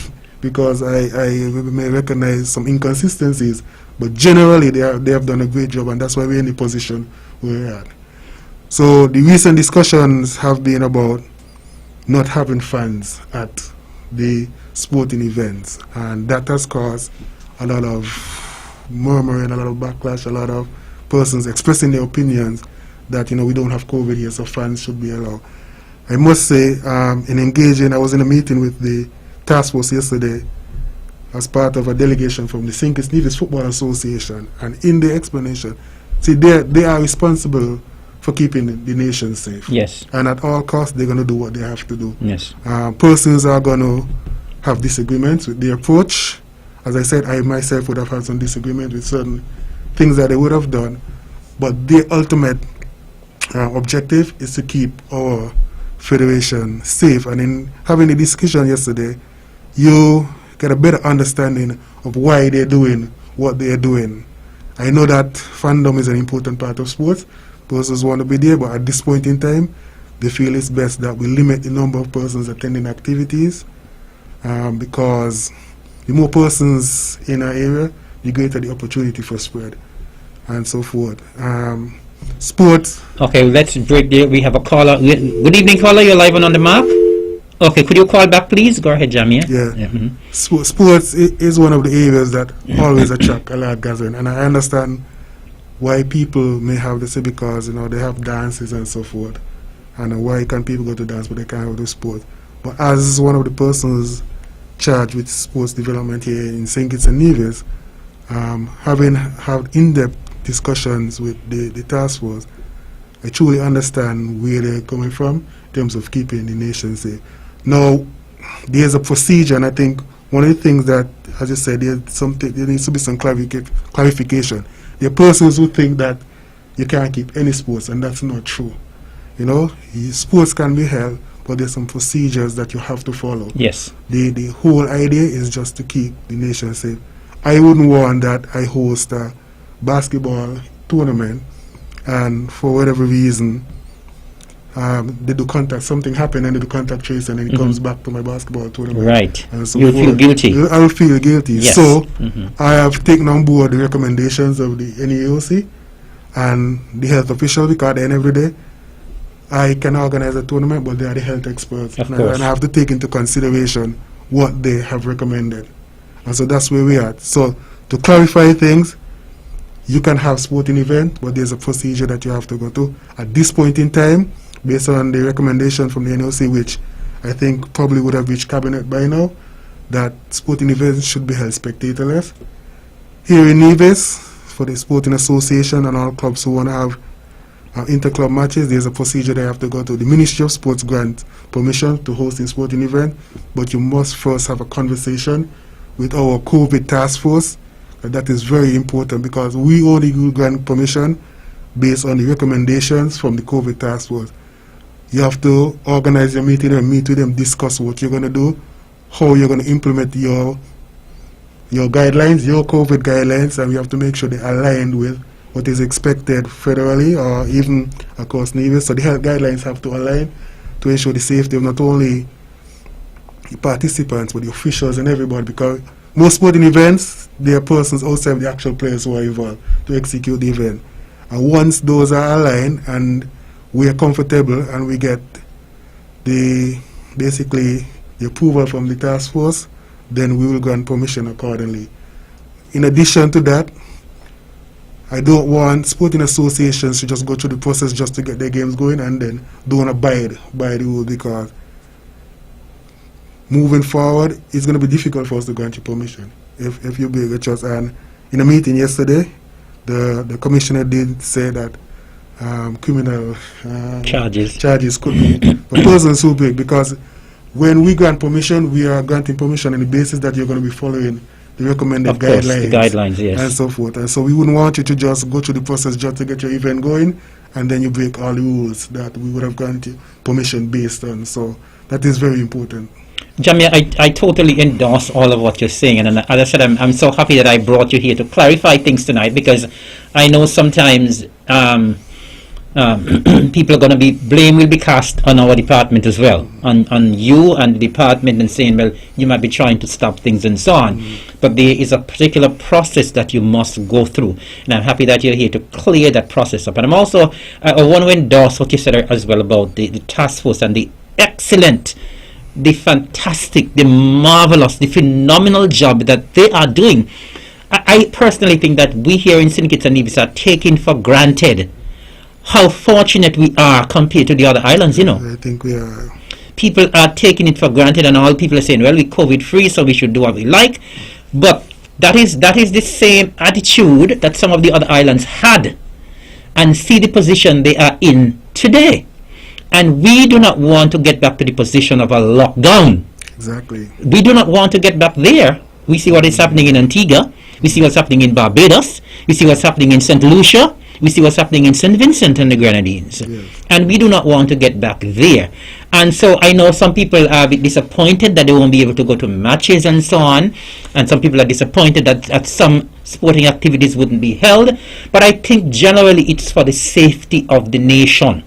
because I may recognize some inconsistencies. But generally, they have done a great job, and that's why we're in the position we're at. So the recent discussions have been about not having fans at the sporting events, and that has caused a lot of murmuring, a lot of backlash, a lot of persons expressing their opinions that, we don't have COVID here, so fans should be allowed. I must say, in engaging, I was in a meeting with the task force yesterday as part of a delegation from the St. Kitts and Nevis Football Association, and in the explanation, see, they are responsible for keeping the nation safe. Yes. And at all costs, they're going to do what they have to do. Yes. Persons are going to have disagreements with the approach. As I said, I myself would have had some disagreement with certain things that they would have done. But the ultimate objective is to keep our federation safe. And in having a discussion yesterday, you get a better understanding of why they're doing what they're doing. I know that fandom is an important part of sports. Persons want to be there, but at this point in time, they feel it's best that we limit the number of persons attending activities, because the more persons in our area, the greater the opportunity for spread, and so forth. Sports. Okay, let's break there. We have a caller. Good evening, caller. You're live and on the mark. Okay, could you call back, please? Go ahead, Jamia. Yeah. Sports is one of the areas that always attract a large gathering, and I understand why people may have this, because they have dances and so forth, and why can people go to dance but they can't go to sport. But as one of the persons charged with sports development here in St. Kitts and Nevis, having had in-depth discussions with the task force, I truly understand where they're coming from in terms of keeping the nation safe. Now, there's a procedure, and I think one of the things that, as you said, there needs to be some clarification. There are persons who think that you can't keep any sports, and that's not true. Sports can be held, but there's some procedures that you have to follow. Yes. The whole idea is just to keep the nation safe. I wouldn't want that I host a basketball tournament, and for whatever reason, they do contact, something happened, and they do contact trace, and then it comes back to my basketball tournament. Right. And so You'll feel guilty. I will feel guilty. Yes. So I have taken on board the recommendations of the NEOC and the health official, because at the end of the day, I can organize a tournament, but they are the health experts. Of and course. I have to take into consideration what they have recommended. And so that's where we are. So to clarify things, you can have sporting event, but there's a procedure that you have to go to. At this point in time, based on the recommendation from the NOC, which I think probably would have reached cabinet by now, that sporting events should be held spectatorless. Here in Nevis, for the sporting association and all clubs who want to have inter-club matches, there's a procedure they have to go to. The Ministry of Sports grant permission to host a sporting event, but you must first have a conversation with our COVID task force. That is very important, because we only grant permission based on the recommendations from the COVID task force. You have to organize your meeting and meet with them, discuss what you're going to do, how you're going to implement your guidelines, your COVID guidelines, and we have to make sure they're aligned with what is expected federally or even across Nevis. So the health guidelines have to align to ensure the safety of not only the participants but the officials and everybody, because most sporting events, there are persons outside the actual players who are involved to execute the event. And once those are aligned and we are comfortable and we get basically the approval from the task force, then we will grant permission accordingly. In addition to that, I don't want sporting associations to just go through the process just to get their games going and then don't abide by the rule, because moving forward, it's going to be difficult for us to grant you permission if you break the trust. And in a meeting yesterday, the commissioner did say that criminal Charges. could be for persons who break, because when we grant permission, we are granting permission on the basis that you're going to be following the recommended Of course, guidelines, the guidelines, yes. and so forth. And so we wouldn't want you to just go through the process just to get your event going, and then you break all the rules that we would have granted permission based on. So that is very important. Jamia, I totally endorse all of what you're saying, and as I said, I'm so happy that I brought you here to clarify things tonight, because I know sometimes people are going to be, blame will be cast on our department as well, on you and the department, and saying, well, you might be trying to stop things and so on. But there is a particular process that you must go through, and I'm happy that you're here to clear that process up. And I'm also, I want to endorse what you said as well about the task force and the excellent, the fantastic, the marvelous, the phenomenal job that they are doing. I personally think that we here in St. Kitts and Nevis are taking for granted how fortunate we are compared to the other islands, you know. I think we are. People are taking it for granted, and all people are saying, well, we're COVID-free, so we should do what we like. But that is the same attitude that some of the other islands had, and see the position they are in today. And we do not want to get back to the position of a lockdown. Exactly. We do not want to get back there. We see what is happening in Antigua. We see what's happening in Barbados. We see what's happening in St. Lucia. We see what's happening in St. Vincent and the Grenadines. Yes. And we do not want to get back there. And so I know some people are a bit disappointed that they won't be able to go to matches and so on. And some people are disappointed that some sporting activities wouldn't be held. But I think generally it's for the safety of the nation.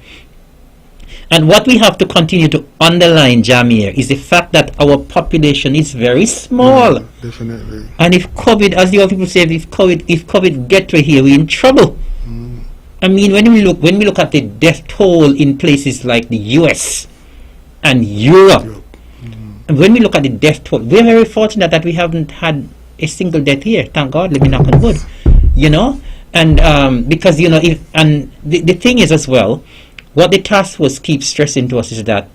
And what we have to continue to underline, Jamir, is the fact that our population is very small. Yeah, definitely. And if COVID, as the other people say, if COVID get to here, we're in trouble. I mean, when we look at the death toll in places like the US and Europe, and when we look at the death toll, we're very fortunate that we haven't had a single death here. Thank God, let me knock on wood. You know, and because you know, the thing is as well, what the task force keeps stressing to us is that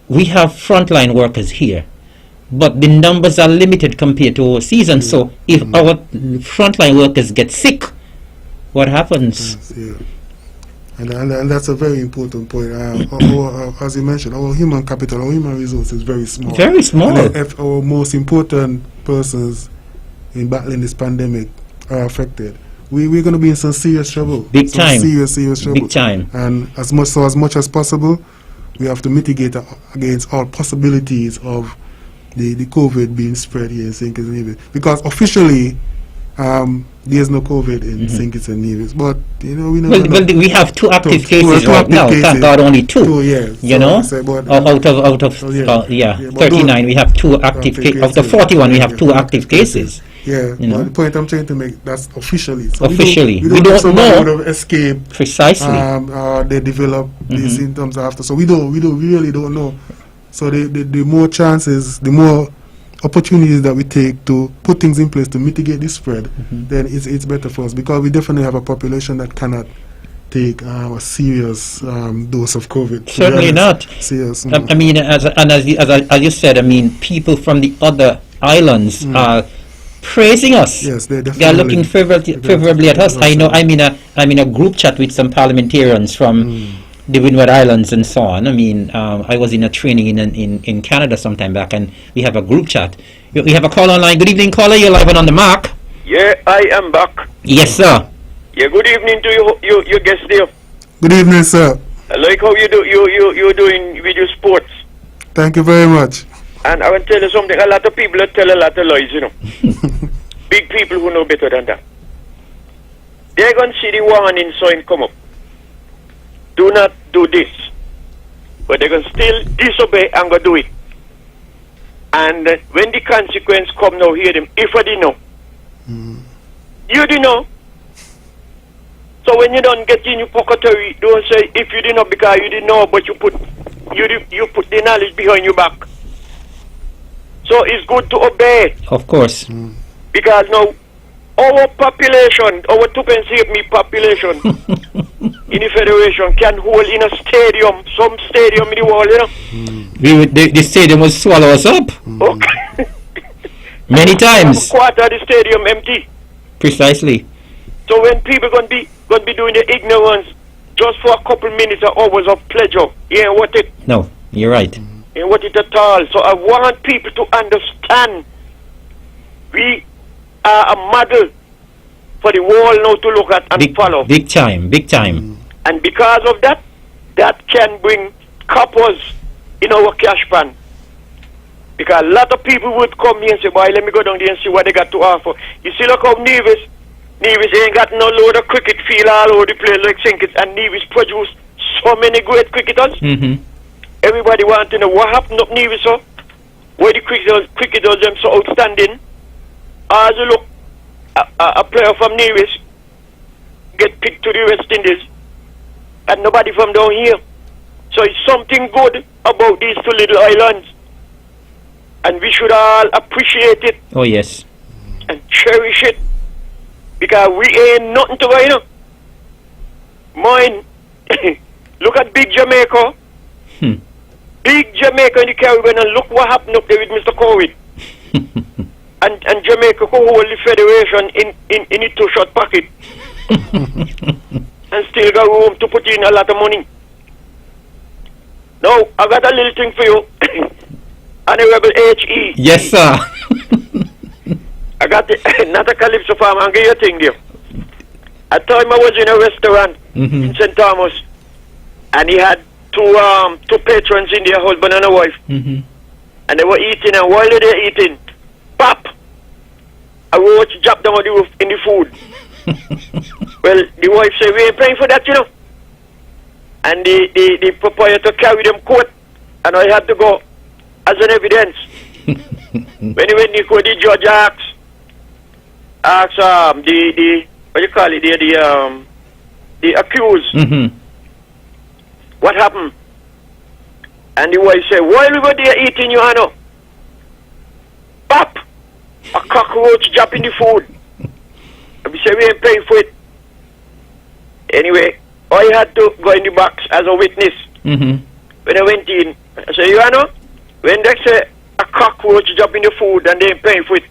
we have frontline workers here, but the numbers are limited compared to overseas. And so if our frontline workers get sick, what happens? Yes, yeah. And that's a very important point. As you mentioned, our human capital, our human resource is very small. Very small. And if our most important persons in battling this pandemic are affected, we're going to be in some serious trouble. Big time. Serious trouble. Big time. And as much as possible, we have to mitigate against all possibilities of the COVID being spread here in St. Kitts and Nevis. Because officially, there's no COVID in St. Kitts and Nevis. But, you know, we know. Well, we have two active cases right now. Thank God, only two. Yes. You know, out of 39, we have two active cases. Out of 41, we have two active cases. Yeah, you know? But the point I'm trying to make, that's officially. So officially. We don't know somebody would have escaped. Precisely. They develop these symptoms after. So we really don't know. So the more chances, the more opportunities that we take to put things in place to mitigate this spread, then it's better for us, because we definitely have a population that cannot take a serious dose of COVID. Certainly not. Serious. I mean, as you said, I mean, people from the other islands are praising us. Yes, they are looking favorably at us. I know. I'm in a group chat with some parliamentarians from the Windward Islands and so on. I mean, I was in a training in Canada some time back, and we have a group chat. We have a call online. Good evening, caller. You're live and on the mark. Yeah, I am back. Yes, sir. Yeah, good evening to your guest there. Good evening, sir. I like how you're doing with your sports. Thank you very much. And I will tell you something. A lot of people tell a lot of lies, you know. Big people who know better than that. They're going to see the warning sign come up. Do not do this. But they're going to still disobey and go do it. And when the consequence come now, hear them. If I didn't know. You didn't know. So when you don't get in your pocket, don't say if you didn't know because you didn't know, but you put the knowledge behind your back. So it's good to obey. Of course. Because now, our population, our 2.8 million population in the Federation can hold in a stadium, some stadium in the world, you know. The stadium will swallow us up. Okay. Many times. Quarter of the stadium empty. Precisely. So when people going to be doing the ignorance just for a couple minutes or hours of pleasure, you ain't worth it. No, you're right. Ain't worth it at all. So I want people to understand we are a model for the world now to look at and follow. Big time, big time. And because of that, that can bring coppers in our cash pan. Because a lot of people would come here and say, boy, let me go down there and see what they got to offer. You see, look how Nevis ain't got no load of cricket field all over the place like St. Kitts, and Nevis produced so many great cricketers. Mm-hmm. Everybody wants to know what happened up Nevis, so why the cricketers them so outstanding. As you look, a player from Nevis get picked to the West Indies, and nobody from down here. So it's something good about these two little islands, and we should all appreciate it. Oh yes. And cherish it, because we ain't nothing to go, you know. Mine, look at big Jamaica. Big Jamaica in the Caribbean, and look what happened up there with Mr. Covid. and Jamaica who hold the federation in its two short pocket. And still got room to put in a lot of money. Now, I got a little thing for you. Honorable H.E. Yes, sir. I got not a Calypso farm, I'll give you a thing there. At time I was in a restaurant in St. Thomas, and he had two patrons in there, husband and a wife. And they were eating, and while they were eating, pop! A roach dropped down on the roof in the food. Well, the wife said, we ain't paying for that, you know. And the proprietor carried them court, and I had to go as an evidence. When he went to court, the judge asked the what do you call it, the accused, what happened? And the wife said, while we were there eating, you know, pop! A cockroach drop in the food. And we said, we ain't paying for it. Anyway, I had to go in the box as a witness. When I went in, I said, you know, when they say a cockroach drop in the food and they ain't paying for it,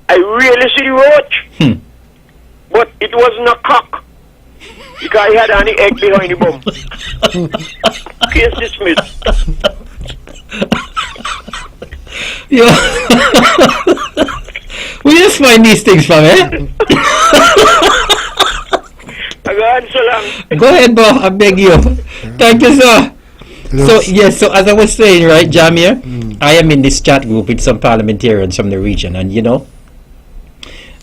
I really see the roach. But it wasn't a cock, because he had an egg behind the bum. Case dismissed. Yeah. We just find these things from, eh? Go ahead, Bo. I beg you. Thank you, sir. So, yes, so as I was saying, right, Jamir, I am in this chat group with some parliamentarians from the region, and, you know,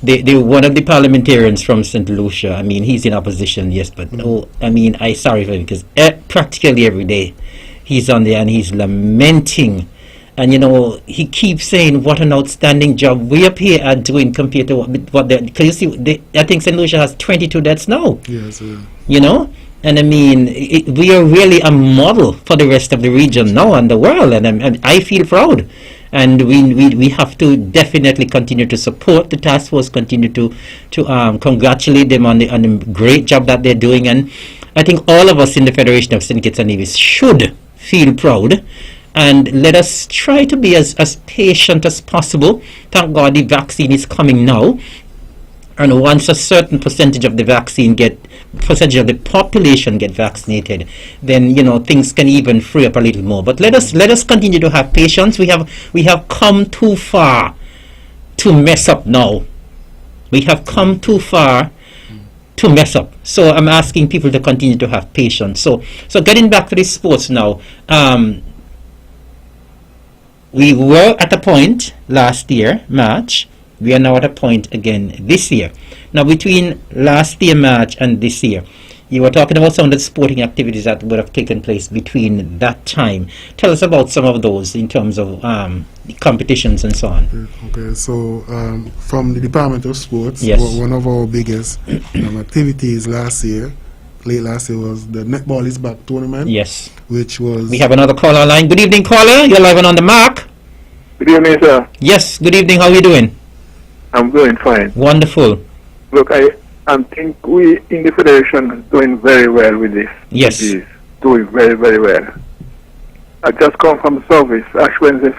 one of the parliamentarians from St. Lucia, I mean, he's in opposition, yes, but no, I mean, I sorry for him, because practically every day he's on there and he's lamenting. And, you know, he keeps saying what an outstanding job we up here are doing compared to what they, because you see, I think St. Lucia has 22 deaths now. Yes, you know? And I mean, we are really a model for the rest of the region now and the world. And I feel proud. And we have to definitely continue to support the task force, continue to congratulate them on the great job that they're doing. And I think all of us in the Federation of St. Kitts and Nevis should feel proud. And let us try to be as patient as possible. Thank God the vaccine is coming now. And once a certain percentage of the population get vaccinated, then, you know, things can even free up a little more. But let us continue to have patience. We have come too far to mess up now. We have come too far to mess up. So I'm asking people to continue to have patience. So getting back to the sports now. We were at a point last year, March. We are now at a point again this year. Now, between last year, March, and this year, you were talking about some of the sporting activities that would have taken place between that time. Tell us about some of those in terms of the competitions and so on. Okay, so from the Department of Sports, yes, one of our biggest activities late last year was the Netball is Back tournament. Yes. Which was... We have another caller online. Good evening, caller. You're live and on the mark. Good evening, sir. Yes, good evening. How are you doing? I'm doing fine. Wonderful. Look, I think we in the Federation are doing very well with this. Yes. Doing very, very well. I just come from service, Ash Wednesday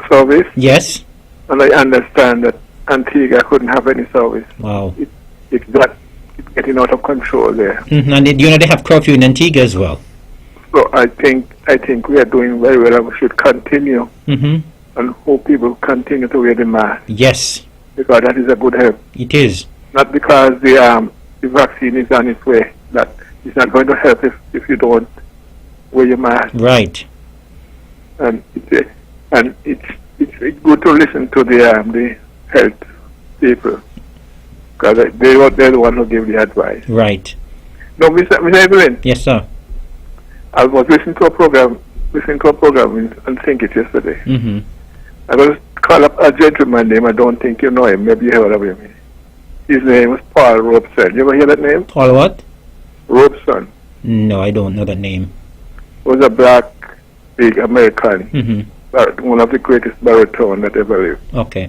service. Yes. And I understand that Antigua couldn't have any service. Wow. It's that it's getting out of control there. And they have curfew in Antigua as well. So I think we are doing very well, and we should continue and hope people continue to wear the mask. Yes, because that is a good help. it is. Not because the vaccine is on its way. That it's not going to help if you don't wear your mask. Right. And it's good to listen to the health people, because they're the one who give the advice. Right. No, Mr. Evelyn, Yes, sir. I was listening to a program and think it yesterday. I was call up a gentleman name. I don't think you know him. Maybe you heard of him. His name was Paul Robeson. You ever hear that name? Paul what? Robeson. No, I don't know that name. Was a black, big American, one of the greatest baritone that ever lived. Okay.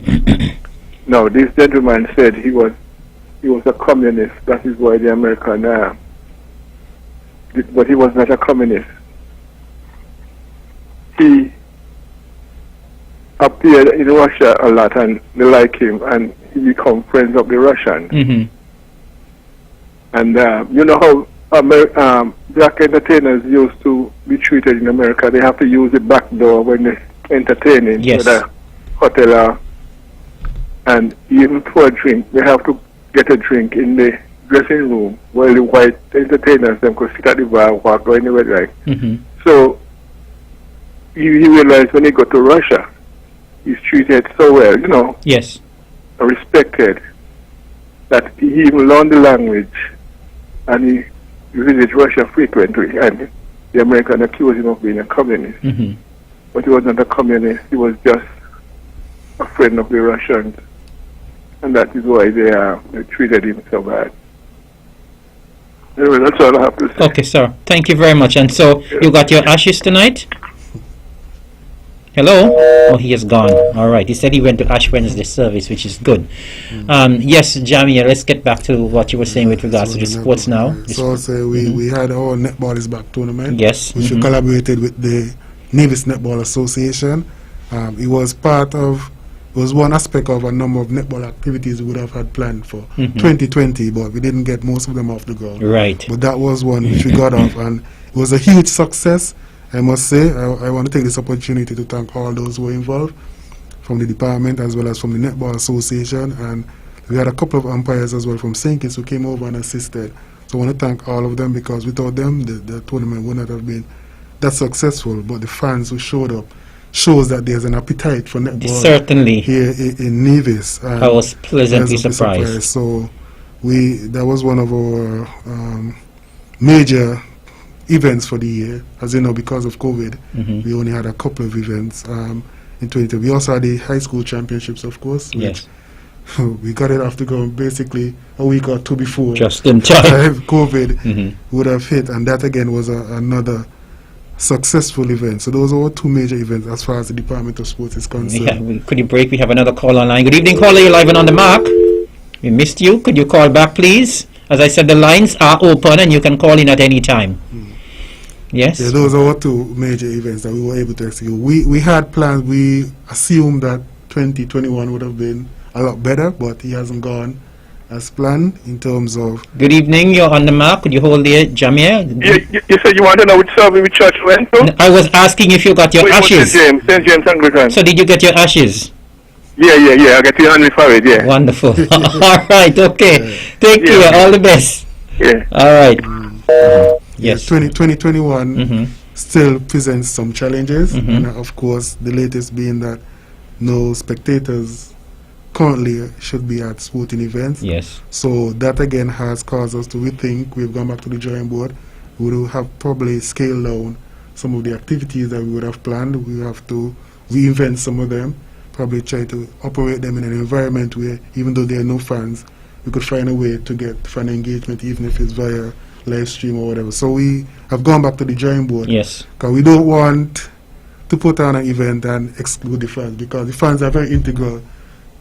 Now, this gentleman said he was a communist. That is why the American, but he was not a communist. He appeared in Russia a lot, and they like him, and he become friends of the Russians. And you know how black entertainers used to be treated in America? They have to use the back door when they're entertaining. Yes. The hotel, and even for a drink, they have to get a drink in the dressing room while the white entertainers them could sit at the bar, walk, go anywhere like. So he realized when he got to Russia, he's treated so well, you know, Yes. respected, that he even learned the language, and he visits Russia frequently, and the American accused him of being a communist. But he was not a communist, he was just a friend of the Russians, and that is why they treated him so bad. Anyway, that's all I have to say. Okay, sir. Thank you very much. And so you got your ashes tonight? Hello? Oh, he is gone. All right. He said he went to Ash Wednesday service, which is good. Yes, Jamia, let's get back to what you were saying with regards to the sports now. So I'll say we had our Netball is Back tournament. Yes. Which we collaborated with the Nevis Netball Association. It was one aspect of a number of netball activities we would have had planned for 2020, but we didn't get most of them off the ground. Right. But that was one which we got off, and it was a huge success. I must say, I want to take this opportunity to thank all those who were involved, from the department as well as from the Netball Association, and we had a couple of umpires as well from St. Kitts who came over and assisted. So I want to thank all of them, because without them, the tournament would not have been that successful. But the fans who showed up shows that there's an appetite for netball Certainly. here in Nevis. I was pleasantly surprised. So that was one of our major events for the year. As you know, because of COVID, we only had a couple of events in 2020. We also had the high school championships, of course. Yes. We got it off the ground basically a week or two before. Just in time. COVID would have hit, and that again was another successful event. So those are our two major events as far as the Department of Sports is concerned. Yeah, could you break? We have another call online. Good evening, caller. You're live and on the mark. We missed you. Could you call back, please? As I said, the lines are open and you can call in at any time. Yes? Yeah, those are our two major events that we were able to execute. We had plans. We assumed that 2021 would have been a lot better, but it hasn't gone as planned in terms of... Good evening. You're on the mark. Could you hold there, Jamia? You said you want to know which service, which church you went to? I was asking if you got your ashes. St. James Anglican. So did you get your ashes? Yeah. I got your hand for it, yeah. Wonderful. All right. Okay. Thank you. All the best. Yeah. All right. Yes. 2021 still presents some challenges, and of course the latest being that no spectators currently should be at sporting events. Yes. So that again has caused us to rethink. We've gone back to the drawing board. We will have probably scaled down some of the activities that we would have planned. We have to reinvent some of them, probably try to operate them in an environment where, even though there are no fans, we could find a way to get fan engagement, even if it's via live stream or whatever. So we have gone back to the drawing board. Yes. Because we don't want to put on an event and exclude the fans, because the fans are very integral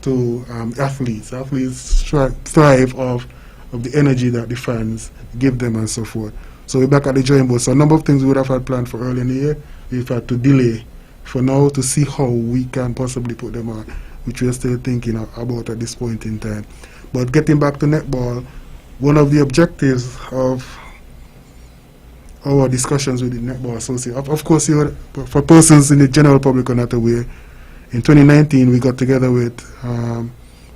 to athletes. Athletes thrive off of the energy that the fans give them and so forth. So we're back at the drawing board. So a number of things we would have had planned for early in the year, we've had to delay for now to see how we can possibly put them on, which we're still thinking about at this point in time. But getting back to netball, one of the objectives of our discussions with the Netball Association, of course, for persons in the general public are not aware, in 2019 we got together with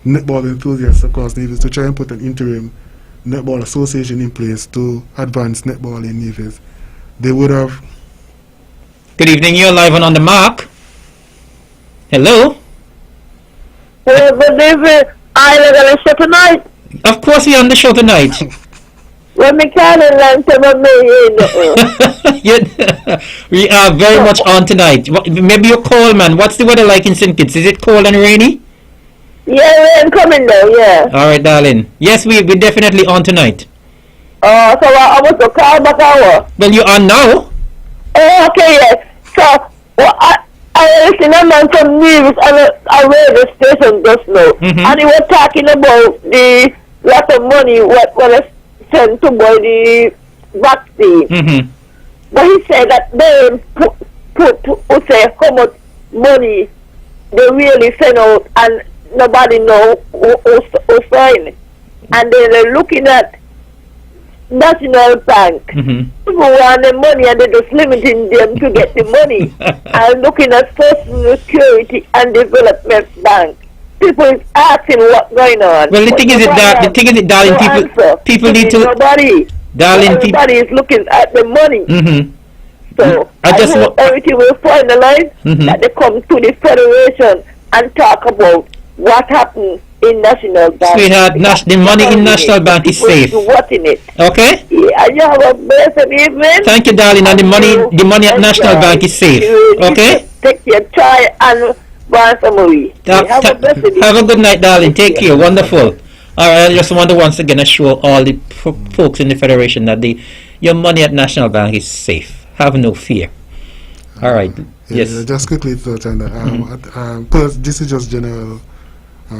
netball enthusiasts across Nevis to try and put an interim Netball Association in place to advance netball in Nevis. They would have... Good evening, you're live and on the mark. Hello? But David, I'm going to show tonight. Of course you're on the show tonight. When me can and We are very much on tonight. Maybe you're cold, man. What's the weather like in St. Kitts? Is it cold and rainy? Yeah, rain coming though, yeah. Alright, darling. Yes, we're definitely on tonight. So I was to call back hour. Well, you're on now. Oh, okay, yes. So, well, I listen to a man from Nevis and I read the station just now. And he was talking about the lot of money what I sent to buy the vaccine. But he said that they put say how much money they really send out and nobody know who signed. And then they're looking at National Bank. People want the money and they're just limiting them to get the money. And looking at Social Security and Development Bank. People is asking what's going on. Well, the thing is, darling, people need to... Everybody is looking at the money. So, I hope everything will finalize, that they come to the Federation and talk about what happened in National Bank. Sweetheart, the money in National Bank is safe. What in it? Okay? Yeah, and you have a blessed evening. Thank you, darling. And the money at National Bank is safe. Okay? Take your try and buy some movie. Have a good night, darling. Take care. Wonderful. All right, I just want to once again assure all the folks in the Federation that your money at National Bank is safe. Have no fear. All right. Yes. Just quickly thought on that. This is just general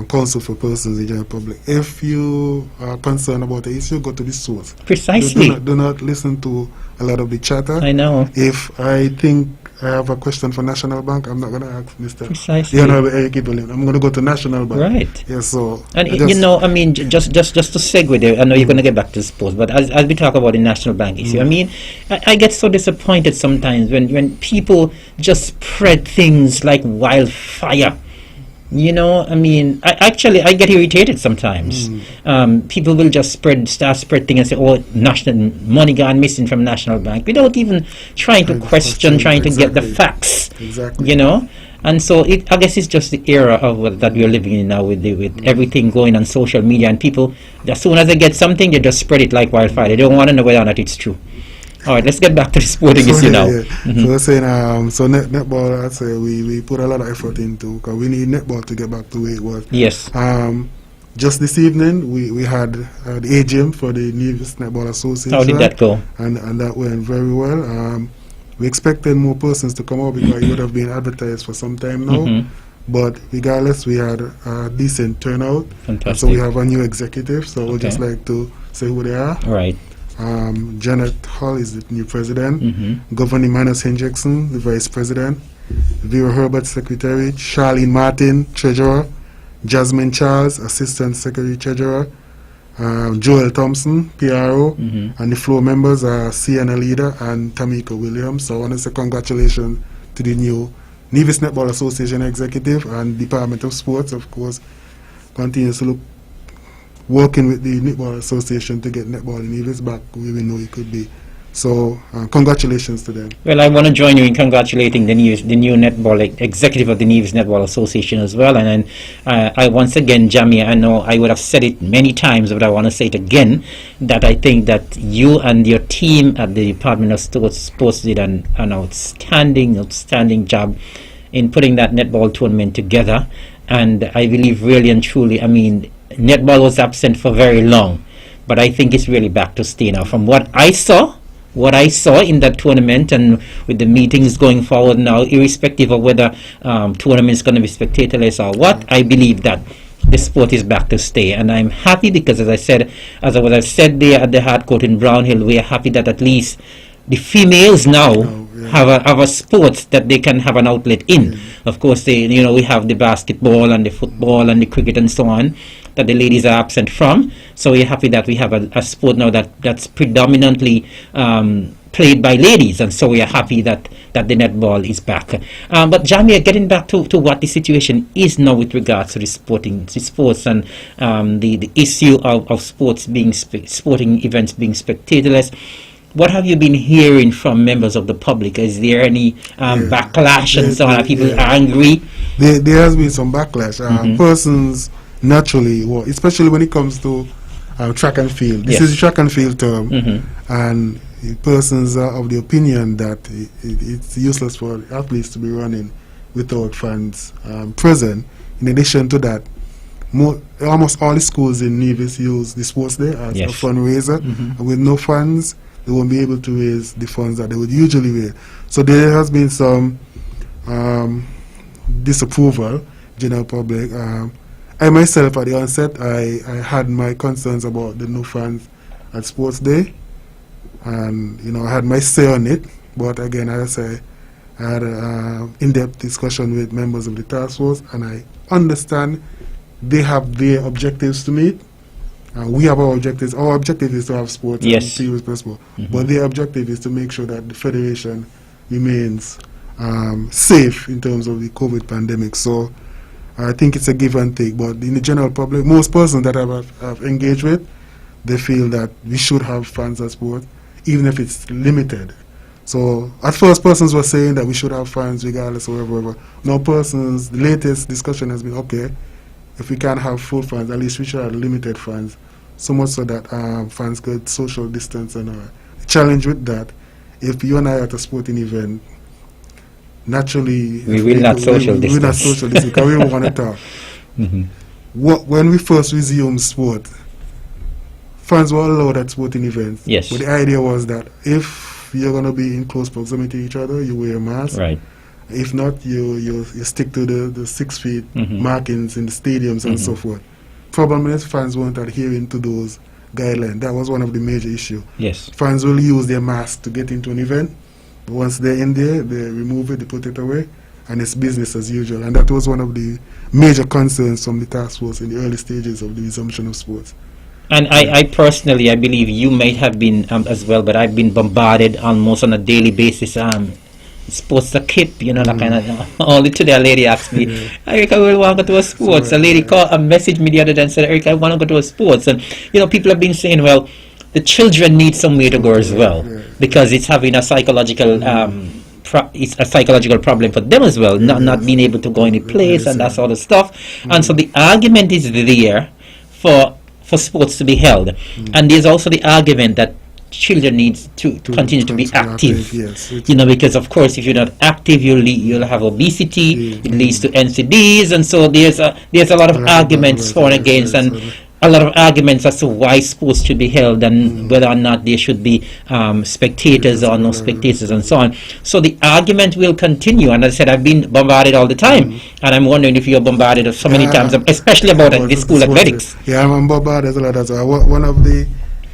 counsel for persons in the general public. If you are concerned about the issue, go to the source. Precisely. Do not listen to a lot of the chatter. I know. If I think I have a question for National Bank, I'm not going to ask Mr. Precisely. Eric Ibrahim. I'm going to go to National Bank. Right. Yes. So. And I mean, just to segue there, I know you're going to get back to sports, but as we talk about the National Bank issue, I mean, I get so disappointed sometimes when people just spread things like wildfire. You know, I mean, I get irritated sometimes. People will just start spread things and say, "Oh, national money gone missing from National Bank," without even trying to get the facts. Exactly. You know, and so I guess it's just the era of that we're living in now with everything going on social media, and people, as soon as they get something, they just spread it like wildfire. They don't want to know whether or not it's true. All right, let's get back to the sporting issue now. So we're saying, netball, I'd say we put a lot of effort into, because we need netball to get back to where it was. Yes. Just this evening, we had the AGM for the Nevis Netball Association. How did that go? And that went very well. We expected more persons to come out because it would have been advertised for some time now. But regardless, we had a decent turnout. Fantastic. So we have a new executive, so we'd just like to say who they are. Right. Janet Hall is the new president. Governor Manus Hendrickson, the vice president. Vera Herbert, secretary. Charlene Martin, treasurer. Jasmine Charles, assistant secretary treasurer. Joel Thompson, PRO. And the floor members are Sienna Leader and Tamika Williams. So I want to say congratulations to the new Nevis Netball Association executive, and Department of Sports, of course, continues to look working with the Netball Association to get netball in Nevis back where we know it could be. So, congratulations to them. Well, I want to join you in congratulating the new netball executive of the Nevis Netball Association as well. And I once again, Jamia, I know I would have said it many times, but I want to say it again, that I think that you and your team at the Department of Sports did an outstanding job in putting that netball tournament together. And I believe really and truly, I mean, netball was absent for very long, but I think it's really back to stay now. From what I saw in that tournament, and with the meetings going forward now, irrespective of whether tournament is going to be spectatorless or what, I believe that the sport is back to stay. And I'm happy because, as I said there at the hard court in Brownhill, we are happy that at least the females now have a sport that they can have an outlet in. Of course, we have the basketball and the football and the cricket and so on that the ladies are absent from. So we're happy that we have a sport now that's predominantly played by ladies, and so we are happy that the netball is back. But Jamia, getting back to what the situation is now with regards to the sports and the issue of sporting events being spectatorless. What have you been hearing from members of the public? Is there any backlash and so on? Are people angry? There has been some backlash. Persons naturally, especially when it comes to track and field. This is a track and field term, and persons are of the opinion that it's useless for athletes to be running without fans present. In addition to that, almost all the schools in Nevis use the sports day as a fundraiser, and with no funds, they won't be able to raise the funds that they would usually raise. So there has been some disapproval, general public. I myself, at the onset, I had my concerns about the no funds at Sports Day, and I had my say on it. But again, as I say, I had an in-depth discussion with members of the task force, and I understand they have their objectives to meet. We have our objectives. Our objective is to have sports as serious possible. But their objective is to make sure that the federation remains safe in terms of the COVID pandemic. So I think it's a give and take. But in the general public, most persons that I've engaged with, they feel that we should have fans at sport, even if it's limited. So at first, persons were saying that we should have fans regardless of whatever. Now the latest discussion has been, okay, if we can't have full fans, at least we should have limited fans, so much so that fans could social distance. And the challenge with that, if you and I are at a sporting event, naturally we will not social distance because we don't want to talk. When we first resumed sport, fans were allowed at sporting events. Yes. But the idea was that if you're going to be in close proximity to each other, you wear a mask. Right. If not, you stick to the 6 feet markings in the stadiums and so forth. Problem is, fans weren't adhering to those guidelines. That was one of the major issues. Yes. Fans will use their mask to get into an event. But once they're in there, they remove it, they put it away, and it's business as usual. And that was one of the major concerns from the task force in the early stages of the resumption of sports. And I personally, I believe you might have been as well, but I've been bombarded almost on a daily basis. Sports a kip, that kind of. Only today a lady asked me, Eric, I will want to go to a sports. A lady messaged me the other day and said, Eric, I want to go to a sports. And people have been saying, well, the children need somewhere to go as well, because it's having a psychological it's a psychological problem for them as well, not being able to go any place and that sort of stuff. And so the argument is there for sports to be held, and there's also the argument that children need to continue to be active, because of course if you're not active, you'll have obesity, it leads to NCDs, and so there's a lot of arguments for and against, and a lot of arguments as to why sports should be held and whether or not there should be spectators or no spectators and so on. So the argument will continue, and as I said, I've been bombarded all the time, and I'm wondering if you're bombarded so many times, especially about the school athletics. Yeah, I'm bombarded a lot as well. One of the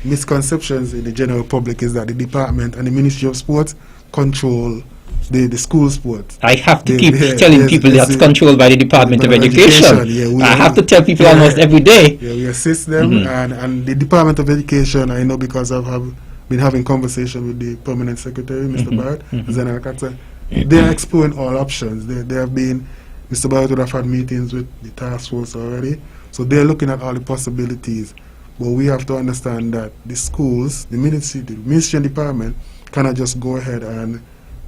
misconceptions in the general public is that the department and the Ministry of Sports control the school sports. I have to keep telling people that's controlled by the Department of Education. I have to tell people almost every day. Yeah, we assist them, and the Department of Education, I know because I've been having conversation with the Permanent Secretary, Mr. Barrett, Zena Katsa. They are exploring all options. They have been, Mr. Barrett would have had meetings with the task force already, so they're looking at all the possibilities. But we have to understand that the schools, the ministry and department cannot just go ahead and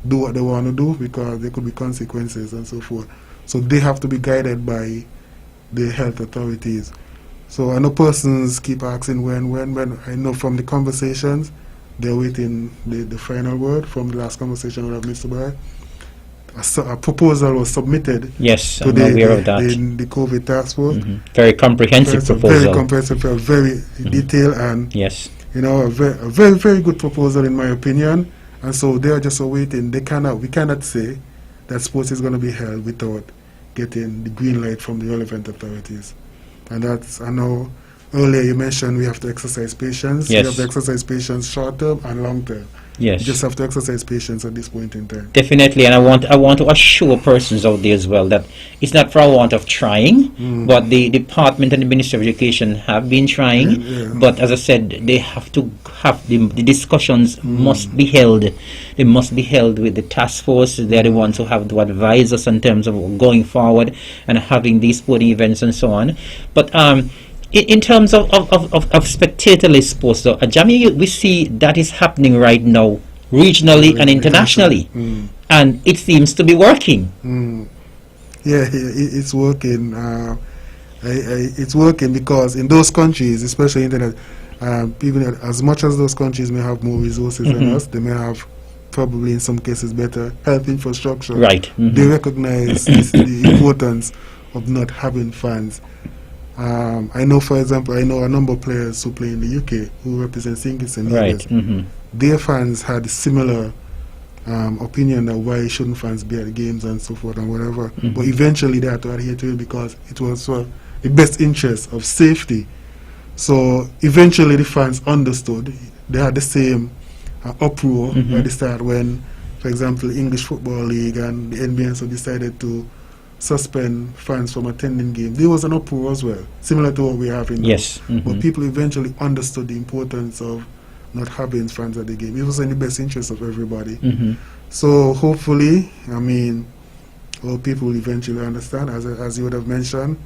do what they want to do, because there could be consequences and so forth. So they have to be guided by the health authorities. So I know persons keep asking when. I know from the conversations, they're waiting the final word from the last conversation with Mr. Barrett. A proposal was submitted. Yes, to I'm aware of that. The COVID task force. Very comprehensive proposal. Very comprehensive, very detailed, and a very, very good proposal in my opinion. And so they are just awaiting. We cannot say that sports is going to be held without getting the green light from the relevant authorities. And that's, I know earlier you mentioned we have to exercise patience. Yes. We have to exercise patience short term and long term. Yes. You just have to exercise patience at this point in time. Definitely, and I want to assure persons out there as well that it's not for a want of trying, but the department and the Ministry of Education have been trying. Yeah. But as I said, they have to have the discussions must be held. They must be held with the task force. They're the ones who have to advise us in terms of going forward and having these sporting events and so on. But in terms of spectatorless sports, though, Jamie, we see that is happening right now, regionally and internationally, and it seems to be working. Yeah, it's working. It's working because in those countries, especially internet, even as much as those countries may have more resources than us, they may have probably in some cases better health infrastructure. Right. They recognize the importance of not having fans. I know, for example, a number of players who play in the UK who represent St. Kitts and Nevis. Right. Their fans had similar opinion that why shouldn't fans be at the games and so forth and whatever. But eventually they had to adhere to it because it was for the best interest of safety. So eventually the fans understood. They had the same uproar at the start when, for example, the English Football League and the NBA so decided to suspend fans from attending games. There was an uproar as well, similar to what we have in Yes. But people eventually understood the importance of not having fans at the game. It was in the best interest of everybody. So hopefully, I mean, all people will eventually understand, as you would have mentioned.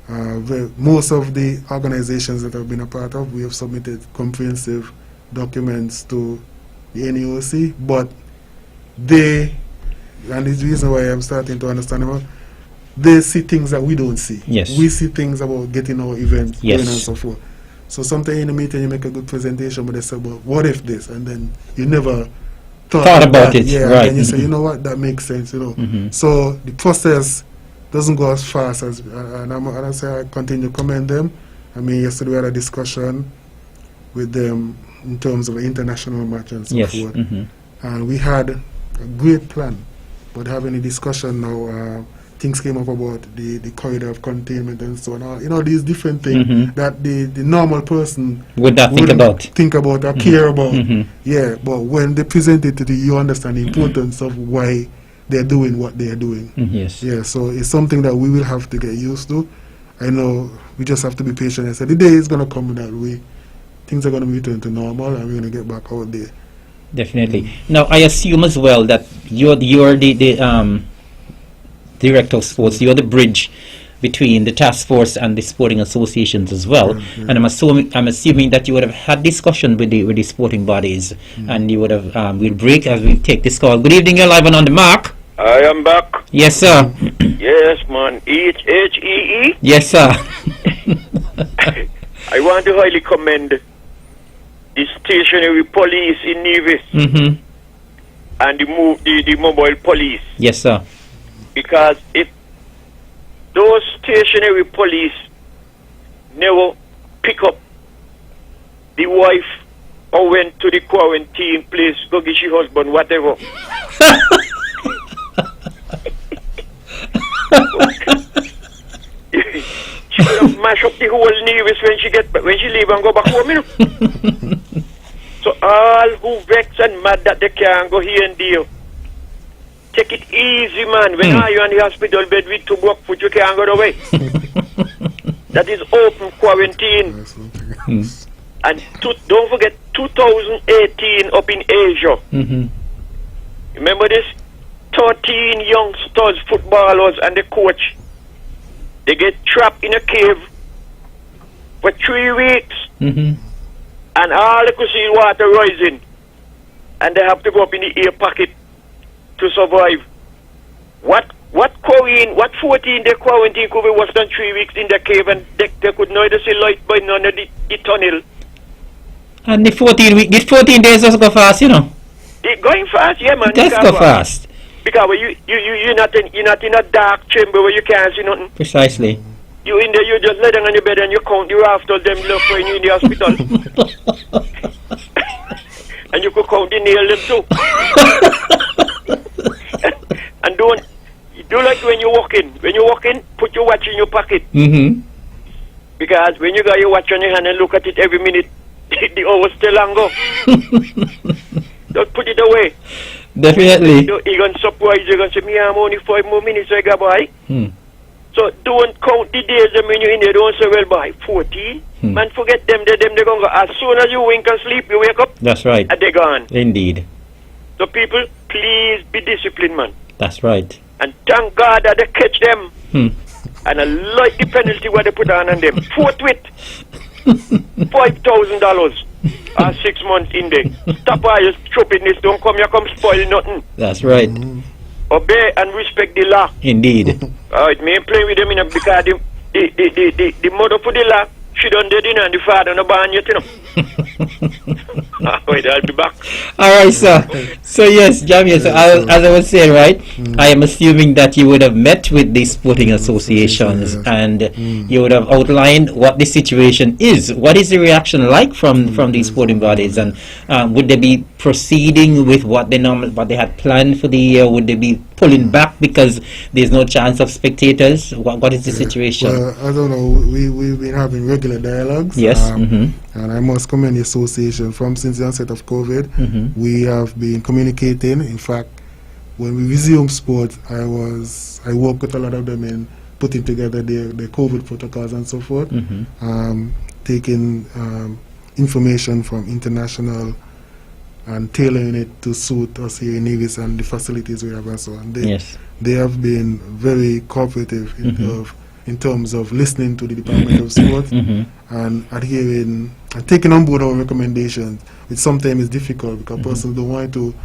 Most of the organizations that I've been a part of, we have submitted comprehensive documents to the NEOC, but they, and it's the reason why I'm starting to understand about, they see things that we don't see. Yes. We see things about getting our events Yes. going and so forth. So sometimes in a meeting you make a good presentation, but they say, well, what if this? And then you never thought about that. it, Yeah, right. and then you say, you know what, that makes sense, you know. So the process doesn't go as fast as, and I say I continue to commend them. I mean, yesterday we had a discussion with them in terms of international match and so Yes. forth. And we had a great plan, but having a discussion now, things came up about the corridor of containment and so on. You know, these different things that the normal person Would not think wouldn't about. think about or care about. Yeah, but when they present it to you, you understand the importance of why they're doing what they're doing. Yes. Yeah, so it's something that we will have to get used to. I know we just have to be patient and say the day is going to come that way. Things are going to return to normal and we're going to get back out there. Definitely. Now, I assume as well that you're the director of sports. You're the bridge between the task force and the sporting associations as well. And I'm assuming that you would have had discussion with the sporting bodies, and you would have. We'll break as we take this call. Good evening. You're live and on the mark. I am back. Yes, sir. Yes, man. H-E-E. Yes, sir. I want to highly commend the stationary police in Nevis and the mobile police. Yes, sir. Because if those stationary police never pick up the wife or went to the quarantine place, go get your husband, whatever. She would have mashed up the whole Nevis when she leave and go back home, you know. So all who vex and mad that they can't go here and there, take it easy, man. When are you on the hospital bed with 2 broke foot, you can't go away. That is open quarantine. And don't forget 2018 up in Asia. Remember this? 13 youngsters, footballers, and the coach. They get trapped in a cave for 3 weeks. And all they could see is water rising. And they have to go up in the air pocket to survive. What 14-day quarantine could be worse than 3 weeks in the cave, and they could neither see light by none of the tunnel. And the 14 days just go fast, you know. It going fast, yeah, man. Just go fast. Because you're not in a dark chamber where you can't see nothing. Precisely. You in there, you just lay down on your bed and you count the rafters them left when you in the hospital. And you could count the nail them too. And do like when you walk in. When you walk in, put your watch in your pocket. Because when you got your watch on your hand and look at it every minute, the hours still long go. Don't put it away. Definitely. You're going to surprise, you're going to say, me, I'm only 5 more minutes, I got boy. So don't count the days when you're in there, don't say, well, boy, 14. Man, forget them, they're going to go. As soon as you wink and sleep, you wake up. That's right. And they're gone. Indeed. So people, please be disciplined, man. That's right. And thank God that they catch them. And I like the penalty what they put on them. Forthwith. $5,000 or 6 months in there. Stop all your stupidness. Don't come here, come spoil nothing. That's right. Obey and respect the law. Indeed. It may play with them because the mother for the law, she done dead in and the father no born yet, you know. Wait, I'll be back. All right, sir. So yes, Jamie, so as I was saying, right, I am assuming that you would have met with the sporting associations and you would have outlined what the situation is. What is the reaction like from these sporting bodies, and would they be proceeding with what they had planned for the year? Would they be pulling back because there's no chance of spectators? What is the situation? Well, I don't know. We've been having regular dialogues. Yes. And I must commend the association since the onset of COVID. We have been communicating. In fact, when we resumed sport, I worked with a lot of them in putting together the COVID protocols and so forth, taking information from international and tailoring it to suit us here in Nevis and the facilities we have and so on. They have been very cooperative in terms of listening to the Department of Sport and adhering and taking on board our recommendations, which sometimes is difficult because persons don't want to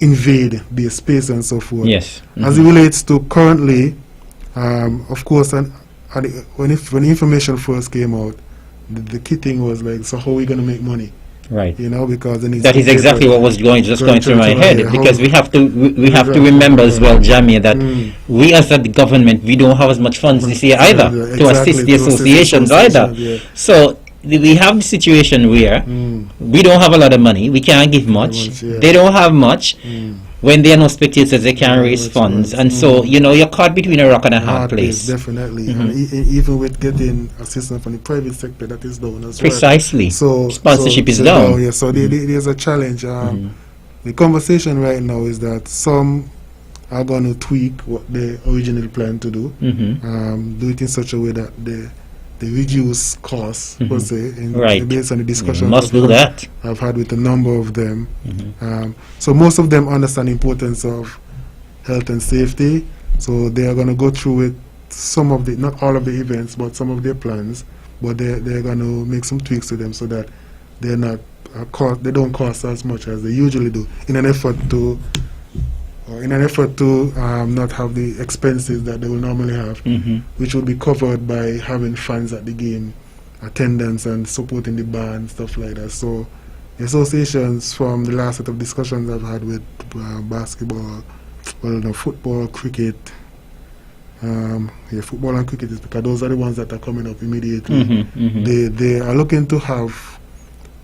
invade their space and so forth. Yes. As it relates to currently, of course, when the information first came out, the key thing was like, so how are we going to make money? Right. You know, because that is exactly what was going through my head. Because we have to remember as well, Jamie, that we as the government, we don't have as much funds this year either to assist the associations either. So we have a situation where we don't have a lot of money. We can't give much. They don't have much. When there are no spectators, they can't raise funds, and so you're caught between a rock and a hard place. Definitely, and even with getting assistance from the private sector, that is down as Precisely. So sponsorship is down. Yeah, so there's a challenge. The conversation right now is that some are going to tweak what they originally planned to do, do it in such a way that they reduce costs, per se, based on the discussion I've had with a number of them. So most of them understand the importance of health and safety, so they are going to go through with some of the, not all of the events, but some of their plans, but they're going to make some tweaks to them so that they're not they don't cost as much as they usually do, in an effort to not have the expenses that they will normally have, which will be covered by having fans at the game, attendance and supporting the band, stuff like that. So the associations, from the last set of discussions I've had with basketball, football, cricket, football and cricket, is because those are the ones that are coming up immediately. They are looking to have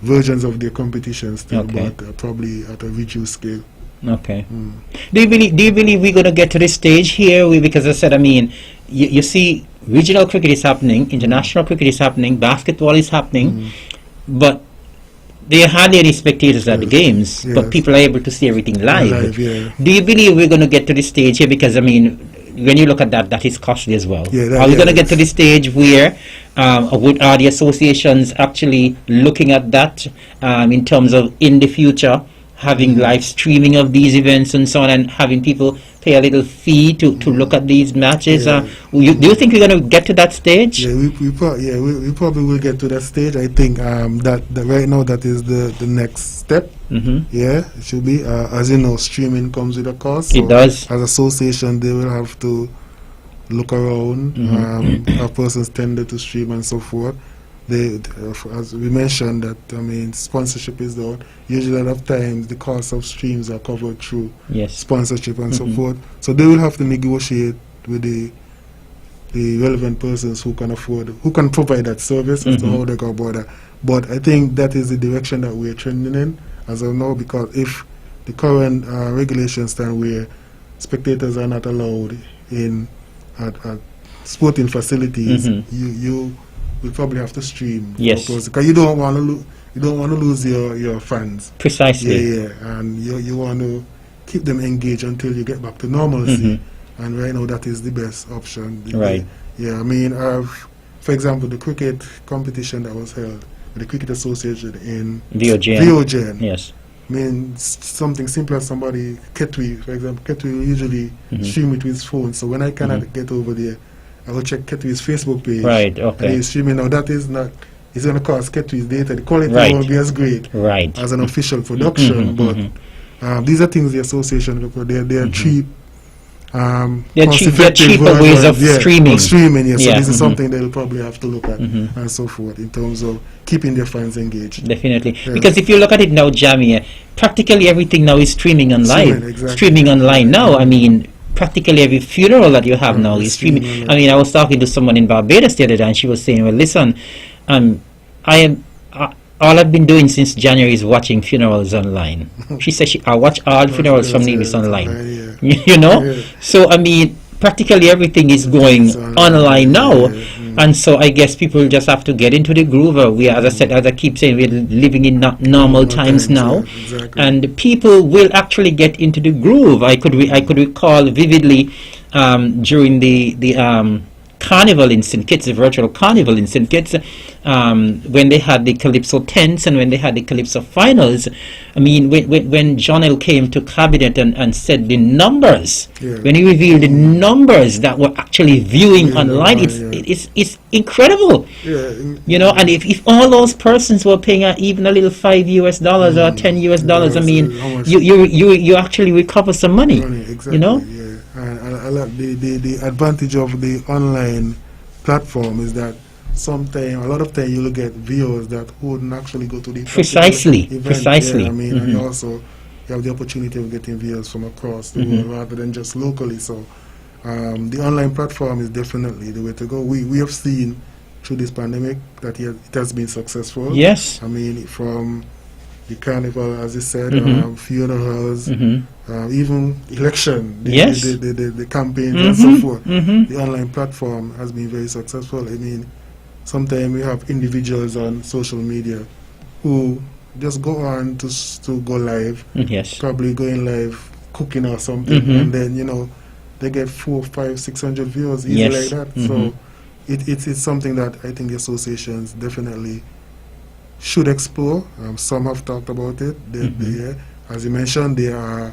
versions of their competitions still, but probably at a reduced scale. Okay. Do you believe we're going to get to this stage here? Because I said, you see, regional cricket is happening, international cricket is happening, basketball is happening, but there are hardly any spectators at the games, but people are able to see everything live. Do you believe we're going to get to this stage here? Because when you look at that is costly as well. Are we going to get to the stage where are the associations actually looking at that in terms of, in the future, having live streaming of these events and so on, and having people pay a little fee to look at these matches? Do you think we're going to get to that stage? We probably will get to that stage. I think that right now that is the next step. Yeah, it should be. As you know, streaming comes with a cost. So it does. As association, they will have to look around, have persons tended to stream and so forth. As we mentioned, that sponsorship is down. Usually, a lot of times the cost of streams are covered through sponsorship and so forth. So they will have to negotiate with the relevant persons who can provide that service as to how they go about that. But I think that is the direction that we're trending in as of now, because if the current regulations stand where spectators are not allowed in at sporting facilities, you will probably have to stream. Yes. Because you don't want to you don't want to lose your fans. Precisely. Yeah, and you want to keep them engaged until you get back to normalcy. And right now, that is the best option. Right. Yeah, I mean, for example, the cricket competition that was held, the Cricket Association in VOGN. Yes. I mean, something simple as somebody, Ketui, for example, Ketui will usually stream it with his phone. So when I cannot get over there, I will check Ketui's Facebook page. Right, okay. And he's streaming. Now, that is not, it's going to cost Ketui's data. The quality won't be as great as an official production, but these are things the association, because they're cheap. They're cheaper ways of streaming. Yes. So this is something they'll probably have to look at and so forth in terms of keeping their fans engaged. Definitely. Because if you look at it now, Jamie, practically everything now is streaming online. Streaming online now. I mean, practically every funeral that you have now is streaming. I mean, I was talking to someone in Barbados the other day, and she was saying, well, listen, all I've been doing since January is watching funerals online. She said I watch all funerals from Nevis online. You know? So, I mean, practically everything is going online now. And so I guess people just have to get into the groove. We, as I keep saying, we're living in normal times now. And people will actually get into the groove. I could recall vividly during the carnival in St. Kitts, the virtual carnival in St. Kitts, when they had the Calypso tents and when they had the Calypso finals. I mean, when John L. came to cabinet and said the numbers, when he revealed the numbers that were actually viewing online, it's incredible. You know, and if all those persons were paying even a little $5 US or $10 US, I mean, you actually recover some money. You know. I like the advantage of the online platform is that a lot of time you'll get viewers that wouldn't actually go to the precisely. Yeah, I mean, and also you have the opportunity of getting viewers from across the world rather than just locally. So the online platform is definitely the way to go. We have seen through this pandemic that it has been successful. Yes. I mean, from the carnival, as you said, funerals, even election, the campaigns and so forth. The online platform has been very successful. I mean, sometimes we have individuals on social media who just go on to go live, probably going live cooking or something, and then, you know, they get 400, 500, 600 views easy like that. So it's something that I think the associations definitely should explore. Some have talked about it. As you mentioned, there are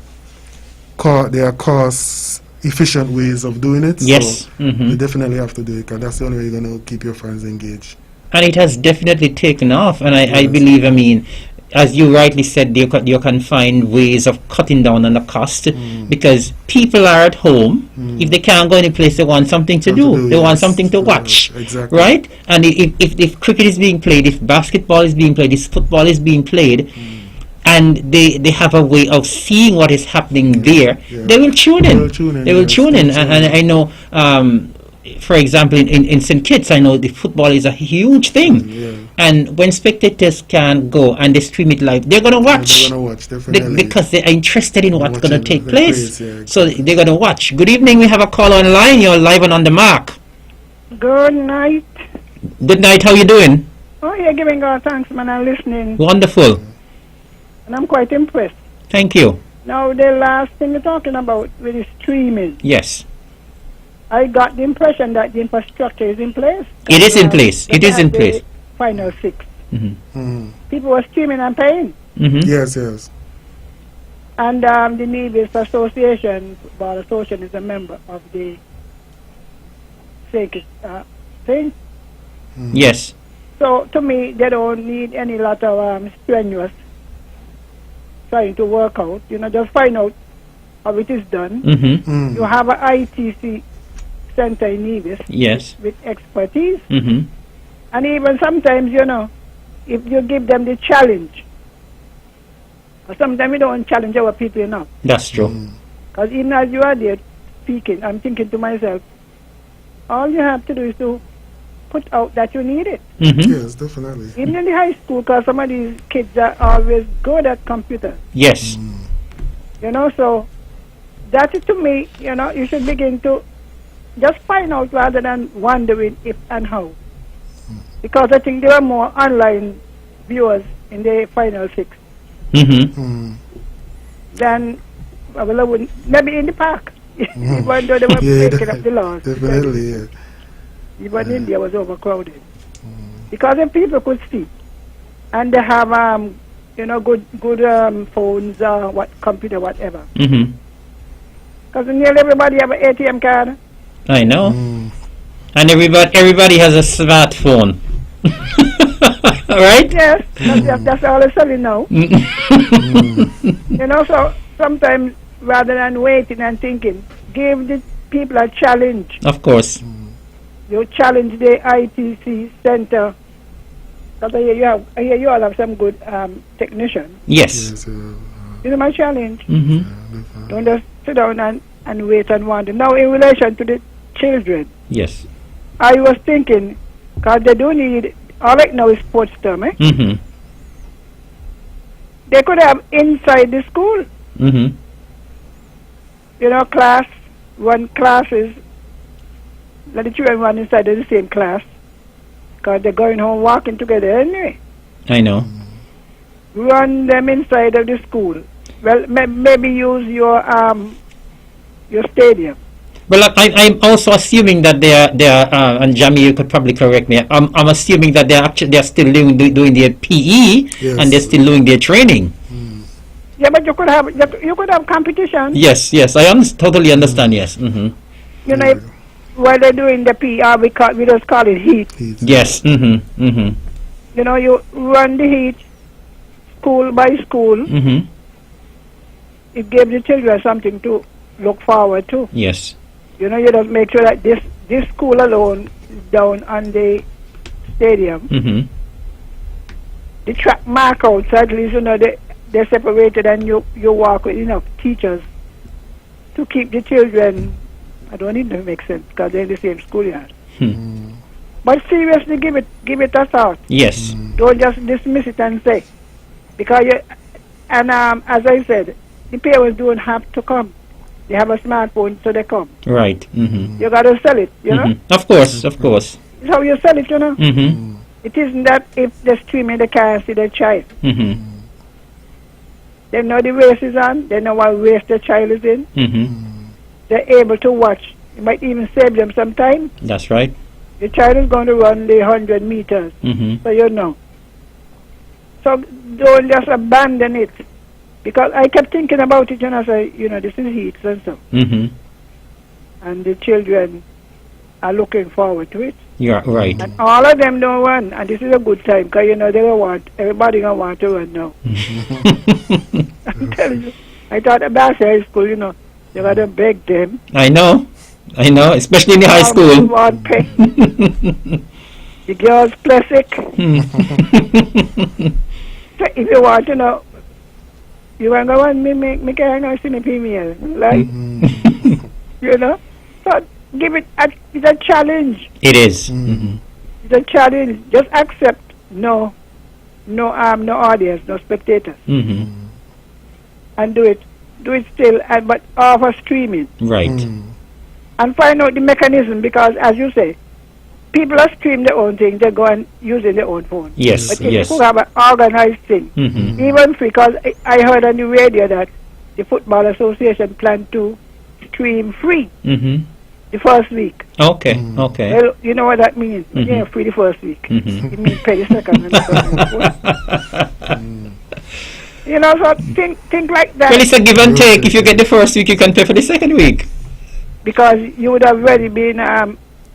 cost-efficient ways of doing it. Yes. So you definitely have to do it, because that's the only way you're going to keep your fans engaged. And it has definitely taken off. And I believe, I mean, as you rightly said, you can find ways of cutting down on the cost, because people are at home. If they can't go any place, they want something to do. They want something to watch, right? And if cricket is being played, if basketball is being played, if football is being played, and they have a way of seeing what is happening there, they will tune in. They will tune in. And I know, for example, in St. Kitts, I know the football is a huge thing. And when spectators can go and they stream it live, they're going to watch. They're going to watch, definitely. Because they are interested in what's going to take place. So they're going to watch. Good evening. We have a call online. You're live and on the mark. Good night. Good night. How you doing? Oh, you're giving God thanks, man. I'm listening. Wonderful. And I'm quite impressed. Thank you. Now, the last thing you're talking about with the streaming. Yes. I got the impression that the infrastructure is in place. It is in place. It is in place. Final 6. People were streaming and paying. Yes. And the Nevis Association, Football Association, is a member of the thing. Yes. So, to me, they don't need any lot of strenuous trying to work out. You know, just find out how it is done. You have an ITC center in Nevis. Yes. With expertise. And even sometimes, you know, if you give them the challenge, or sometimes we don't challenge our people enough. That's true. Because even as you are there speaking, I'm thinking to myself, all you have to do is to put out that you need it. Yes, definitely. Even in the high school, because some of these kids are always good at computers. Yes. You know, so that is, to me, you know, you should begin to just find out rather than wondering if and how. Because I think there are more online viewers in the final six. Then, well, I wouldn't, maybe in the park. Even though they were breaking up the laws. Definitely, yeah. Even India was overcrowded. Because if people could see, and they have, good phones, computer, whatever. Because nearly everybody have an ATM card. I know. And everybody has a smartphone. Right? Yes, that's all they're selling now. So sometimes rather than waiting and thinking, give the people a challenge. Of course. You challenge the ITC center. Because I hear you all have some good technicians. Yes. My challenge. Don't just sit down and wait and wonder. Now, in relation to the children, yes, I was thinking, because they do need, all right now is sports term, they could have inside the school, class, run classes, let the children run inside of the same class, because they're going home walking together anyway. I know. Run them inside of the school. Well, maybe use your stadium. Well, I'm also assuming that they are, and Jamie, you could probably correct me. I'm assuming that they're still doing their PE, and they're still doing their training. Yeah, but you could have competition. Yes, I totally understand. Yes. While they're doing the PE, we just call it heat. Yes. You run the heat, school by school. It gives the children something to look forward to. Yes. You just make sure that this school alone is down on the stadium. The track mark out, so at least they're separated and you walk with enough teachers to keep the children. I don't need to make sense because they're in the same schoolyard. But seriously, give it a thought. Yes. Don't just dismiss it and say, because as I said, the parents don't have to come. They have a smartphone, so they come. Right. You got to sell it, Of course. It's how you sell it, It isn't that if they're streaming, they can't see their child. They know the race is on. They know what race the child is in. They're able to watch. It might even save them some time. That's right. The child is going to run the 100 meters. So So don't just abandon it. Because I kept thinking about it, I say, this is heat and so. And the children are looking forward to it. You're right. And all of them don't run, and this is a good time, because everybody gonna want to run now. I'm telling you, I thought about high school, you gotta beg them. I know, especially in the high school. The girls classic. So if you want to know, you want to go and me can't see me female, right? So give it it's a challenge. It is. It's a challenge. Just accept no audience, no spectators, and do it still, but offer streaming. Right. And find out the mechanism, because as you say, people are streaming their own thing. They go and using their own phone. Yes. But if you could have an organized thing, even because I heard on the radio that the Football Association planned to stream free the first week. Okay. Well, you know what that means? Free the first week. It means pay the second and the third. So think like that. Well, it's a give and take. If you get the first week, you can pay for the second week. Because you would have already been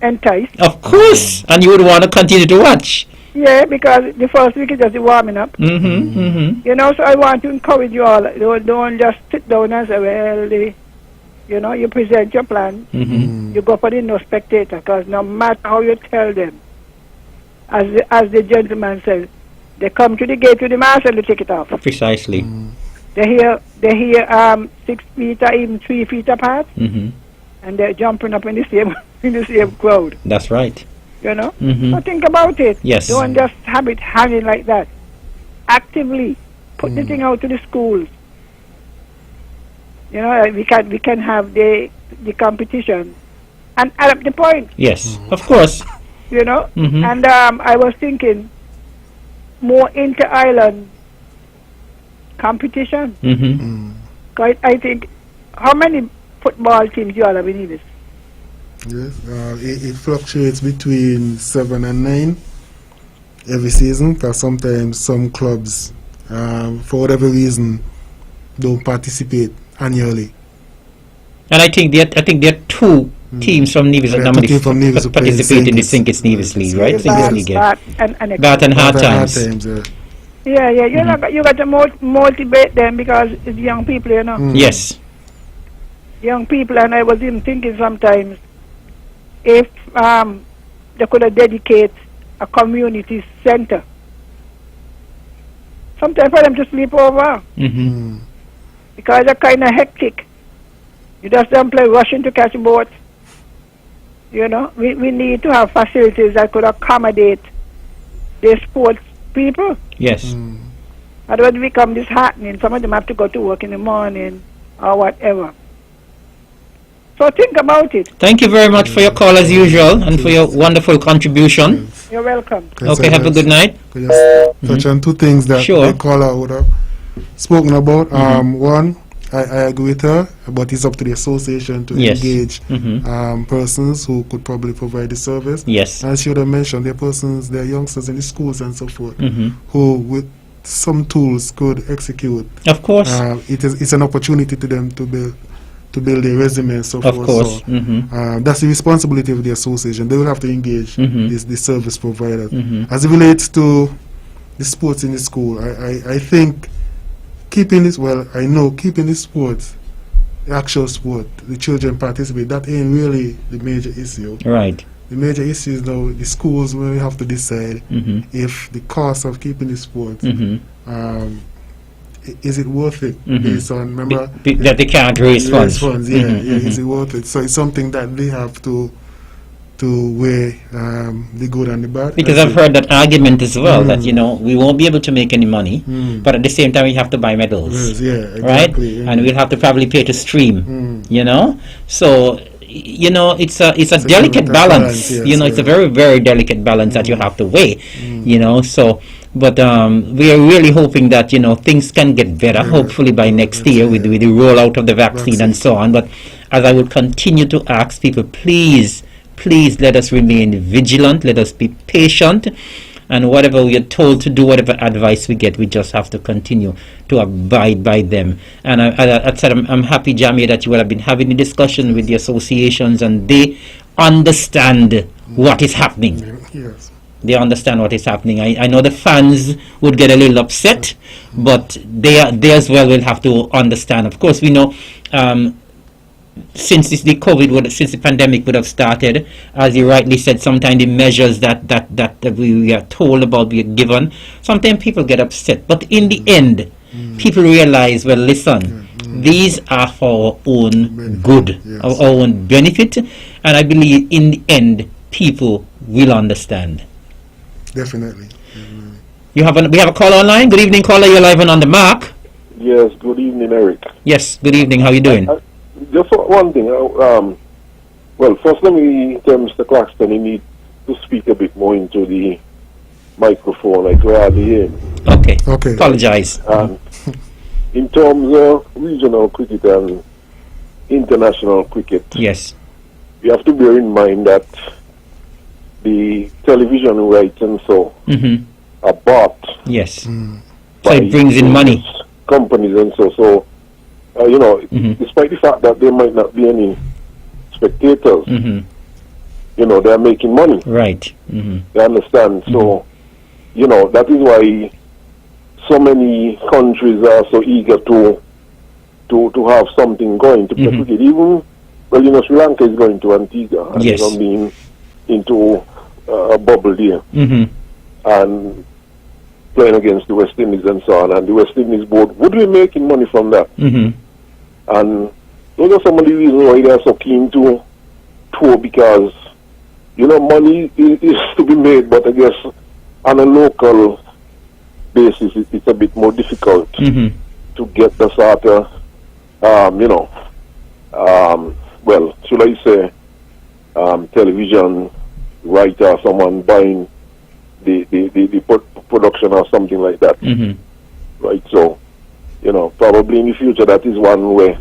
enticed. Of course. And you would want to continue to watch. Yeah, because the first week is just warming up. So I want to encourage you all. Don't just sit down and say, well, you present your plan. You go for the no spectator, because no matter how you tell them, as the gentleman says, they come to the gate with the mask and they take it off. Precisely. They hear 6 feet or even 3 feet apart, and they're jumping up in the same crowd. That's right. So think about it. Yes. Don't just have it hanging like that. Actively put the thing out to the schools. We can have the competition and add up the points. Yes, of course. And I was thinking, more inter-island competition. I think, how many football teams you all have in Nevis? Yes, it fluctuates between 7 and 9 every season, because sometimes some clubs, for whatever reason, don't participate annually. And I think there are two teams from Nevis that normally participate in the St. Kitts Nevis League, right? St. Kitts League, yeah. Bath and Hard Times. Yeah. You got to motivate them because it's young people, you know. Yes. Young people, and I was even thinking sometimes if they could have dedicate a community center. Sometimes for them to sleep over. Because they're kind of hectic. You just don't play rushing to catch a boat. You know, we need to have facilities that could accommodate the sports people. Yes. Otherwise, it become disheartening. Some of them have to go to work in the morning or whatever. So think about it. Thank you very much for your call as usual and for your wonderful contribution. You're welcome. Okay, have a good night. Touch on two things that the caller would have spoken about. One, I agree with her, but it's up to the association to engage persons who could probably provide the service. Yes. As she would have mentioned, there are persons, there are youngsters in the schools and so forth who, with some tools, could execute. Of course. It's an opportunity to them to build their resume and so forth. Of course. So, that's the responsibility of the association. They will have to engage the service provider. As it relates to the sports in the school, I think keeping this sport, the actual sport, the children participate, that ain't really the major issue. Right. The major issue is now the schools where we have to decide if the cost of keeping the sport is it worth it based on, remember that they can't raise funds. Is it worth it? So it's something that they have to weigh the good and the bad. Because I've heard that argument as well, that we won't be able to make any money, but at the same time we have to buy medals. Exactly, right? And we'll have to probably pay to stream. So it's a delicate balance. It's a very, very delicate balance that you have to weigh. But we are really hoping that things can get better. Hopefully by next year with the rollout of the vaccine and so on. But as I would continue to ask people, please let us remain vigilant. Let us be patient. And whatever we are told to do, whatever advice we get, we just have to continue to abide by them. And I said, I'm happy, Jamie, that you will have been having a discussion with the associations and they understand what is happening. Yes. They understand what is happening. I know the fans would get a little upset, but they as well will have to understand. Of course, we know since the pandemic would have started, as you rightly said, sometimes the measures that we are told about, we are given, sometimes people get upset. But in the end, people realize, well, listen, these are for our own good, our own benefit, and I believe in the end, people will understand. Definitely. We have a call online. Good evening, caller. You're live and on the mark. Yes. Good evening, Eric. Yes. Good evening. How are you doing? Just one thing. Well, first let me tell Mr. Claxton he needs to speak a bit more into the microphone. I could hardly hear him. Okay. Apologize. In terms of regional cricket and international cricket, yes, you have to bear in mind that the television rights and so are bought. Yes. So it brings in money. Companies and so. Despite the fact that there might not be any spectators, they're making money. Right. You understand? So, that is why so many countries are so eager to have something going to play cricket. Even, Sri Lanka is going to Antigua and yes, being into a bubble there and playing against the West Indies and so on. And the West Indies board would be making money from that. And those are some of the reasons why they are so keen to tour, because money is to be made, but I guess on a local basis it's a bit more difficult to get the sort of well, should I say television writer, someone buying the production or something like that. Right? So, probably in the future that is one way,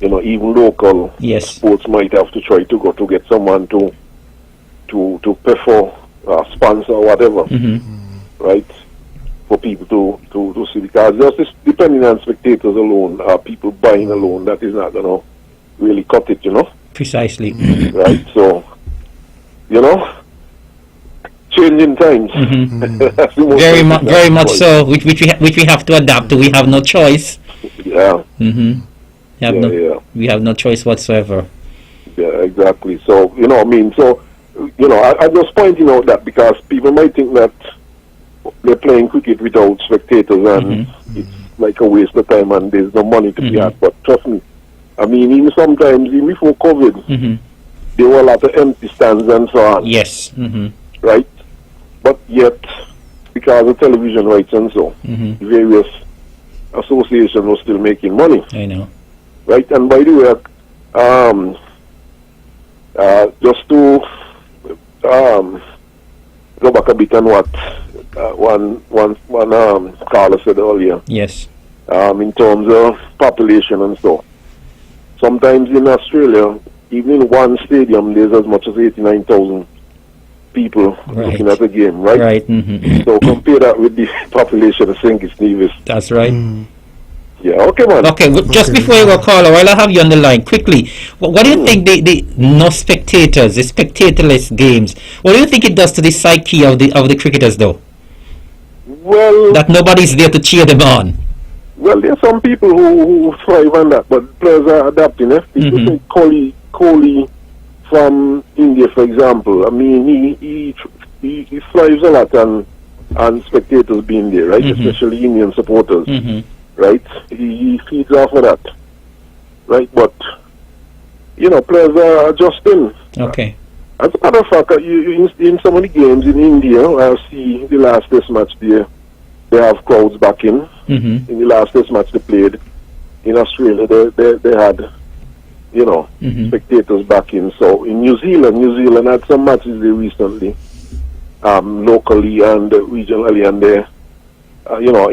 even local sports might have to try to go to get someone to pay for sponsor or whatever, right? For people to see, because just depending on spectators alone, people buying alone, that is not going to really cut it, Precisely. Right? So, changing times. Very much so, which we have to adapt to. We have no choice. Yeah. We have no choice whatsoever. Yeah, exactly. So, I just pointing out that because people might think that they're playing cricket without spectators and it's like a waste of time and there's no money to be had. But trust me, even sometimes, even before COVID, there were a lot of empty stands and so on. Yes. Right? But yet, because of television rights and so, various associations were still making money. I know. Right? And by the way, just to go back a bit on what one caller said earlier. Yes. In terms of population and so. Sometimes in Australia, even in one stadium, there's as much as 89,000 people looking at the game, right? Right. So compare that with the population of St. Kitts Nevis. That's right. Yeah, okay, man. Okay, just before you go, caller, while I have you on the line, quickly, what do you think the no spectators, the spectatorless games, what do you think it does to the psyche of the cricketers, though? Well, that nobody's there to cheer them on. Well, there are some people who thrive on that, but players are adapting. People think Kohli from India, for example. He thrives a lot on spectators being there, right? Especially Indian supporters. Right? He feeds off of that. Right? But, players are adjusting. Okay. As a matter of fact, in some of the games in India, I see the last test match there, they have crowds back in. In the last test match they played in Australia, they had, spectators back in. So in New Zealand had some matches there recently, locally and regionally, and they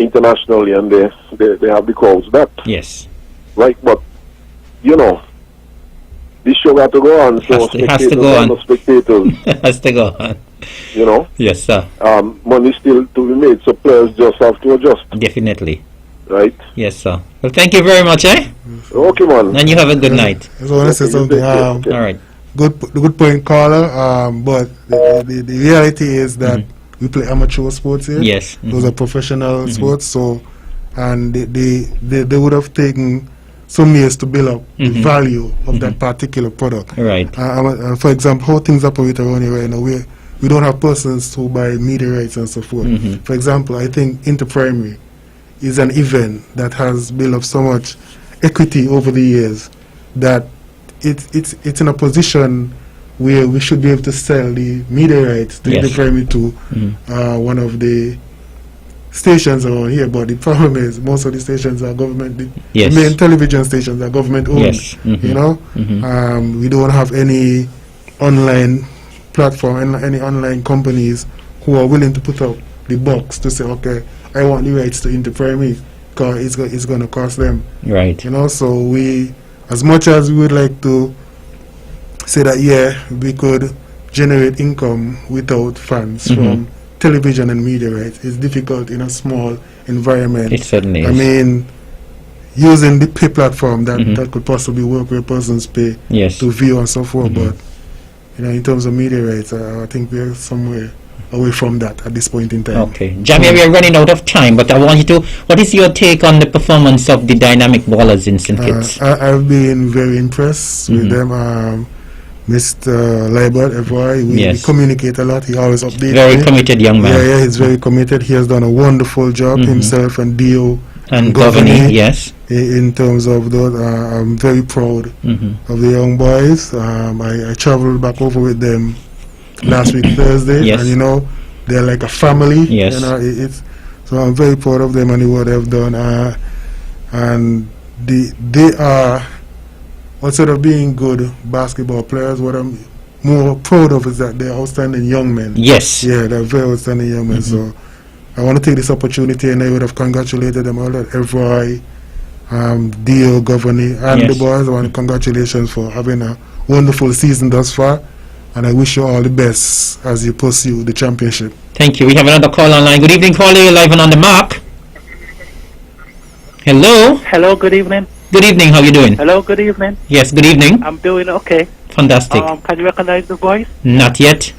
internationally, and they have the crowds back. Yes. Right, but this show got to go on, so it has to go on. Spectators. Has to go on. Yes, sir. Money still to be made, so players just have to adjust. Definitely. Right. Yes, sir. Well, thank you very much, Okay, man. And you have a good night. I just want to say something. All right. Good point, caller. But the reality is that we play amateur sports here. Yes. Those are professional sports. So, and they would have taken some years to build up the value of that particular product. Right. For example, how things operate around here right now, we don't have persons who buy media rights and so forth. For example, I think Interprimary is an event that has built up so much equity over the years that it's in a position where we should be able to sell the media rights to Interprimary to one of the stations around here. But the problem is most of the stations are government. The main television stations are government owned. Yes. We don't have any online platform, any online companies who are willing to put up the box to say, okay, I want the rights to Interprimary, because it's going to cost them. Right. So we, as much as we would like to say that, we could generate income without funds from television and media rights, it's difficult in a small environment. It certainly is. I mean, using the pay platform that could possibly work where persons pay to view and so forth, but in terms of media rights, I think we're somewhere away from that at this point in time. Okay. Jamie, we are running out of time, but I want you to, what is your take on the performance of the Dynamic Ballers in St. Kitts? I've been very impressed with them. Mr. Libert, we communicate a lot. He always updates me. Very committed young man. Yeah, he's very committed. He has done a wonderful job himself and Dio and Governor, yes. In terms of those, I'm very proud of the young boys. I traveled back over with them last week Thursday, and they're like a family. Yes. So I'm very proud of them and what they've done. And they are, outside of being good basketball players, what I'm more proud of is that they're outstanding young men. Yes. Yeah, they're very outstanding young men. So I want to take this opportunity, and I would have congratulated them all, Evroy, Dio, Governor, and Yes. the boys. I want to congratulations for having a wonderful season thus far, and I wish you all the best as you pursue the championship. Thank you. We have another call online. Good evening, caller. You're live and on the mark. Hello. Hello, good evening. Good evening. How you doing? Hello, good evening. Yes. Good evening. I'm doing okay. Fantastic. Can you recognize the voice? Not yet.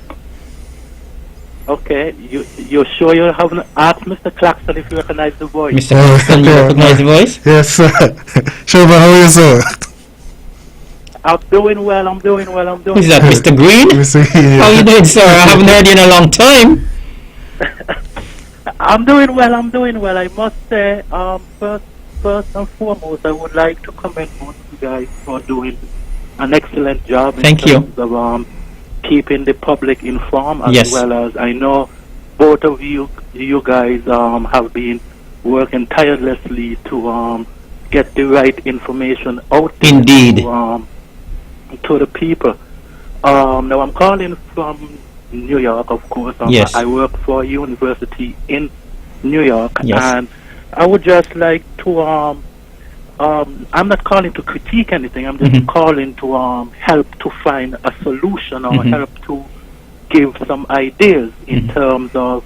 Okay. You sure you haven't asked Mr. Claxton if you recognize the voice? Mr. Claxton, you recognize the voice? Yes, sir. Sherman, how are you, sir? I'm doing well. Who's that, Mr. Green? Mr. Green. How you doing, sir? I haven't heard you in a long time. I'm doing well. I must say, first and foremost, I would like to commend both of you guys for doing an excellent job Thank in you. terms of keeping the public informed, as Yes. well as I know both of you guys have been working tirelessly to get the right information out there Indeed. to the people. Now I'm calling from New York, of course. Yes. I work for a university in New York, Yes. and I would just like to I'm not calling to critique anything. I'm just calling to help to find a solution or help to give some ideas in terms of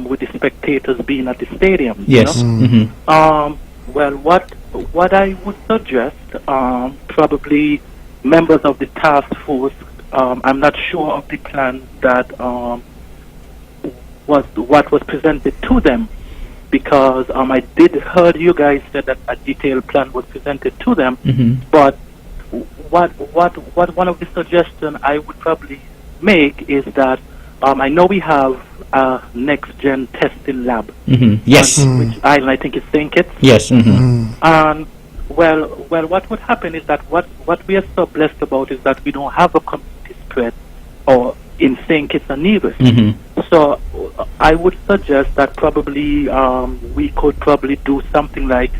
with the spectators being at the stadium. Yes. You know? Well, what I would suggest, probably members of the task force. I'm not sure of the plan that what was presented to them, because I did heard you guys said that a detailed plan was presented to them. But what one of the suggestions I would probably make is that I know we have a next gen testing lab. Yes. Which I think is St. Kitts. Yes. And well, what would happen is that what we are so blessed about is that we don't have a community spread or in St. Kitts and Nevis. So I would suggest that probably we could probably do something like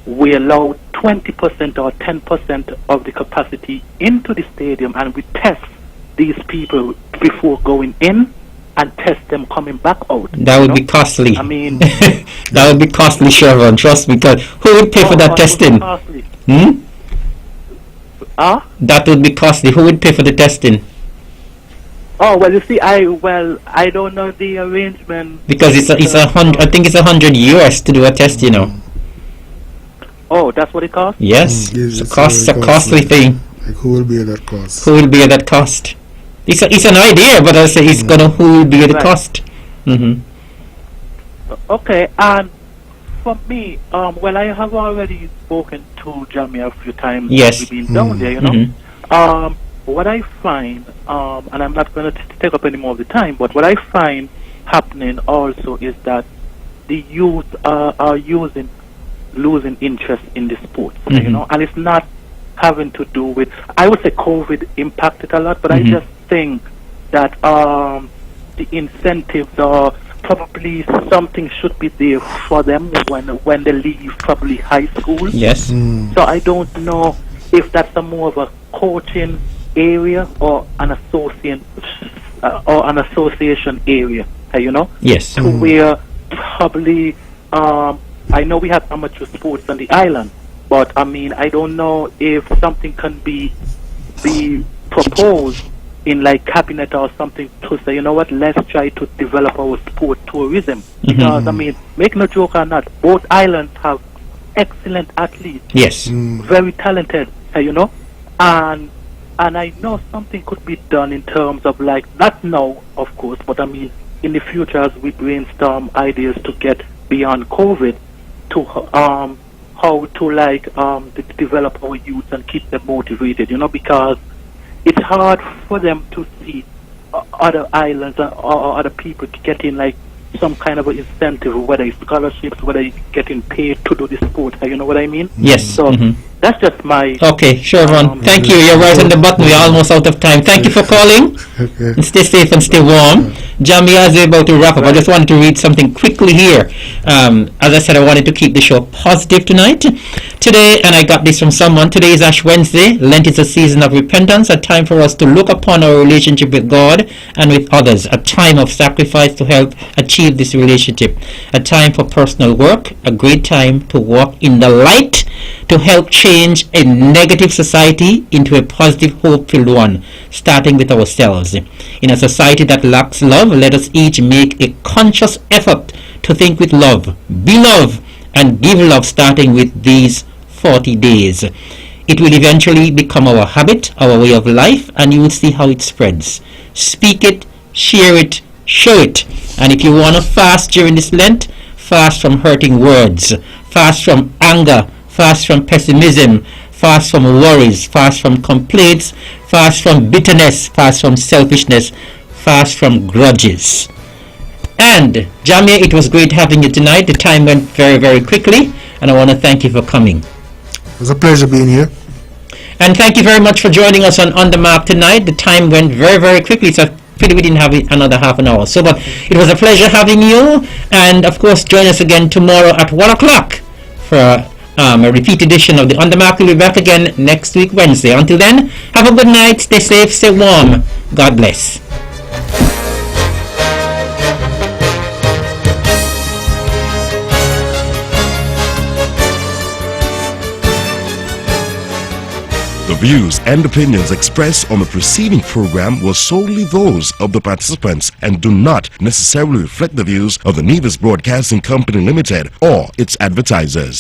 we allow 20% or 10% of the capacity into the stadium, and we test these people before going in and test them coming back out. That would be costly. I mean, that would be costly, Chevron. Trust me. Because who would pay for that testing? That would be costly. Who would pay for the testing? Oh well, you see, I don't know the arrangement Because it's a hundred. I think it's $100 to do a test. You know. Oh, that's what it costs. Yes. Yes, It's it's a very costly thing. Like, who will be at that cost? Who will bear that cost? It's an idea, but I say it's gonna who will bear the Right. cost. Okay, and for me, well, I have already spoken to Jamie a few times. Yes. We've been down there, you know. What I find, and I'm not going to take up any more of the time, but what I find happening also is that the youth are losing interest in the sports, you know, and it's not having to do with, I would say COVID impacted a lot, but I just think that the incentives are probably something should be there for them when they leave probably high school. Yes. So I don't know if that's a more of a coaching area or an association area, you know. Yes. To where probably I know we have amateur sports on the island, but I mean I don't know if something can be proposed in like cabinet or something to say, you know what, let's try to develop our sport tourism, because I mean, make no joke or not, both islands have excellent athletes. Yes. Very talented, you know, and I know something could be done in terms of like, not now of course, but I mean in the future as we brainstorm ideas to get beyond COVID, to how to like develop our youth and keep them motivated, you know, because it's hard for them to see other islands or other people getting like some kind of an incentive, whether it's scholarships, whether it's getting paid to do the sport, you know what I mean? Yes. So That's just my... Okay, sure, Ron. Thank you. You're right on the button. We're almost out of time. Thank you for calling. Okay. And stay safe and stay warm. Jamie, as we're about to wrap up, I just wanted to read something quickly here. As I said, I wanted to keep the show positive tonight. Today, and I got this from someone, today is Ash Wednesday. Lent is a season of repentance, a time for us to look upon our relationship with God and with others, a time of sacrifice to help achieve this relationship, a time for personal work, a great time to walk in the light to help change a negative society into a positive, hope-filled one, starting with ourselves. In a society that lacks love, let us each make a conscious effort to think with love, be love, and give love, starting with these 40 days. It will eventually become our habit, our way of life, and you will see how it spreads. Speak it, share it, show it. And if you want to fast during this Lent, fast from hurting words, fast from anger, fast from pessimism, fast from worries, fast from complaints, fast from bitterness, fast from selfishness, fast from grudges. And Jamia, it was great having you tonight. The time went very, very quickly, and I want to thank you for coming. It was a pleasure being here. And thank you very much for joining us on the Map tonight. The time went very, very quickly, so I feel we didn't have another half an hour. So, but it was a pleasure having you, and of course, join us again tomorrow at 1 o'clock for a repeat edition of the On the Map. We'll be back again next week, Wednesday. Until then, have a good night, stay safe, stay warm. God bless. The views and opinions expressed on the preceding program were solely those of the participants and do not necessarily reflect the views of the Nevis Broadcasting Company Limited or its advertisers.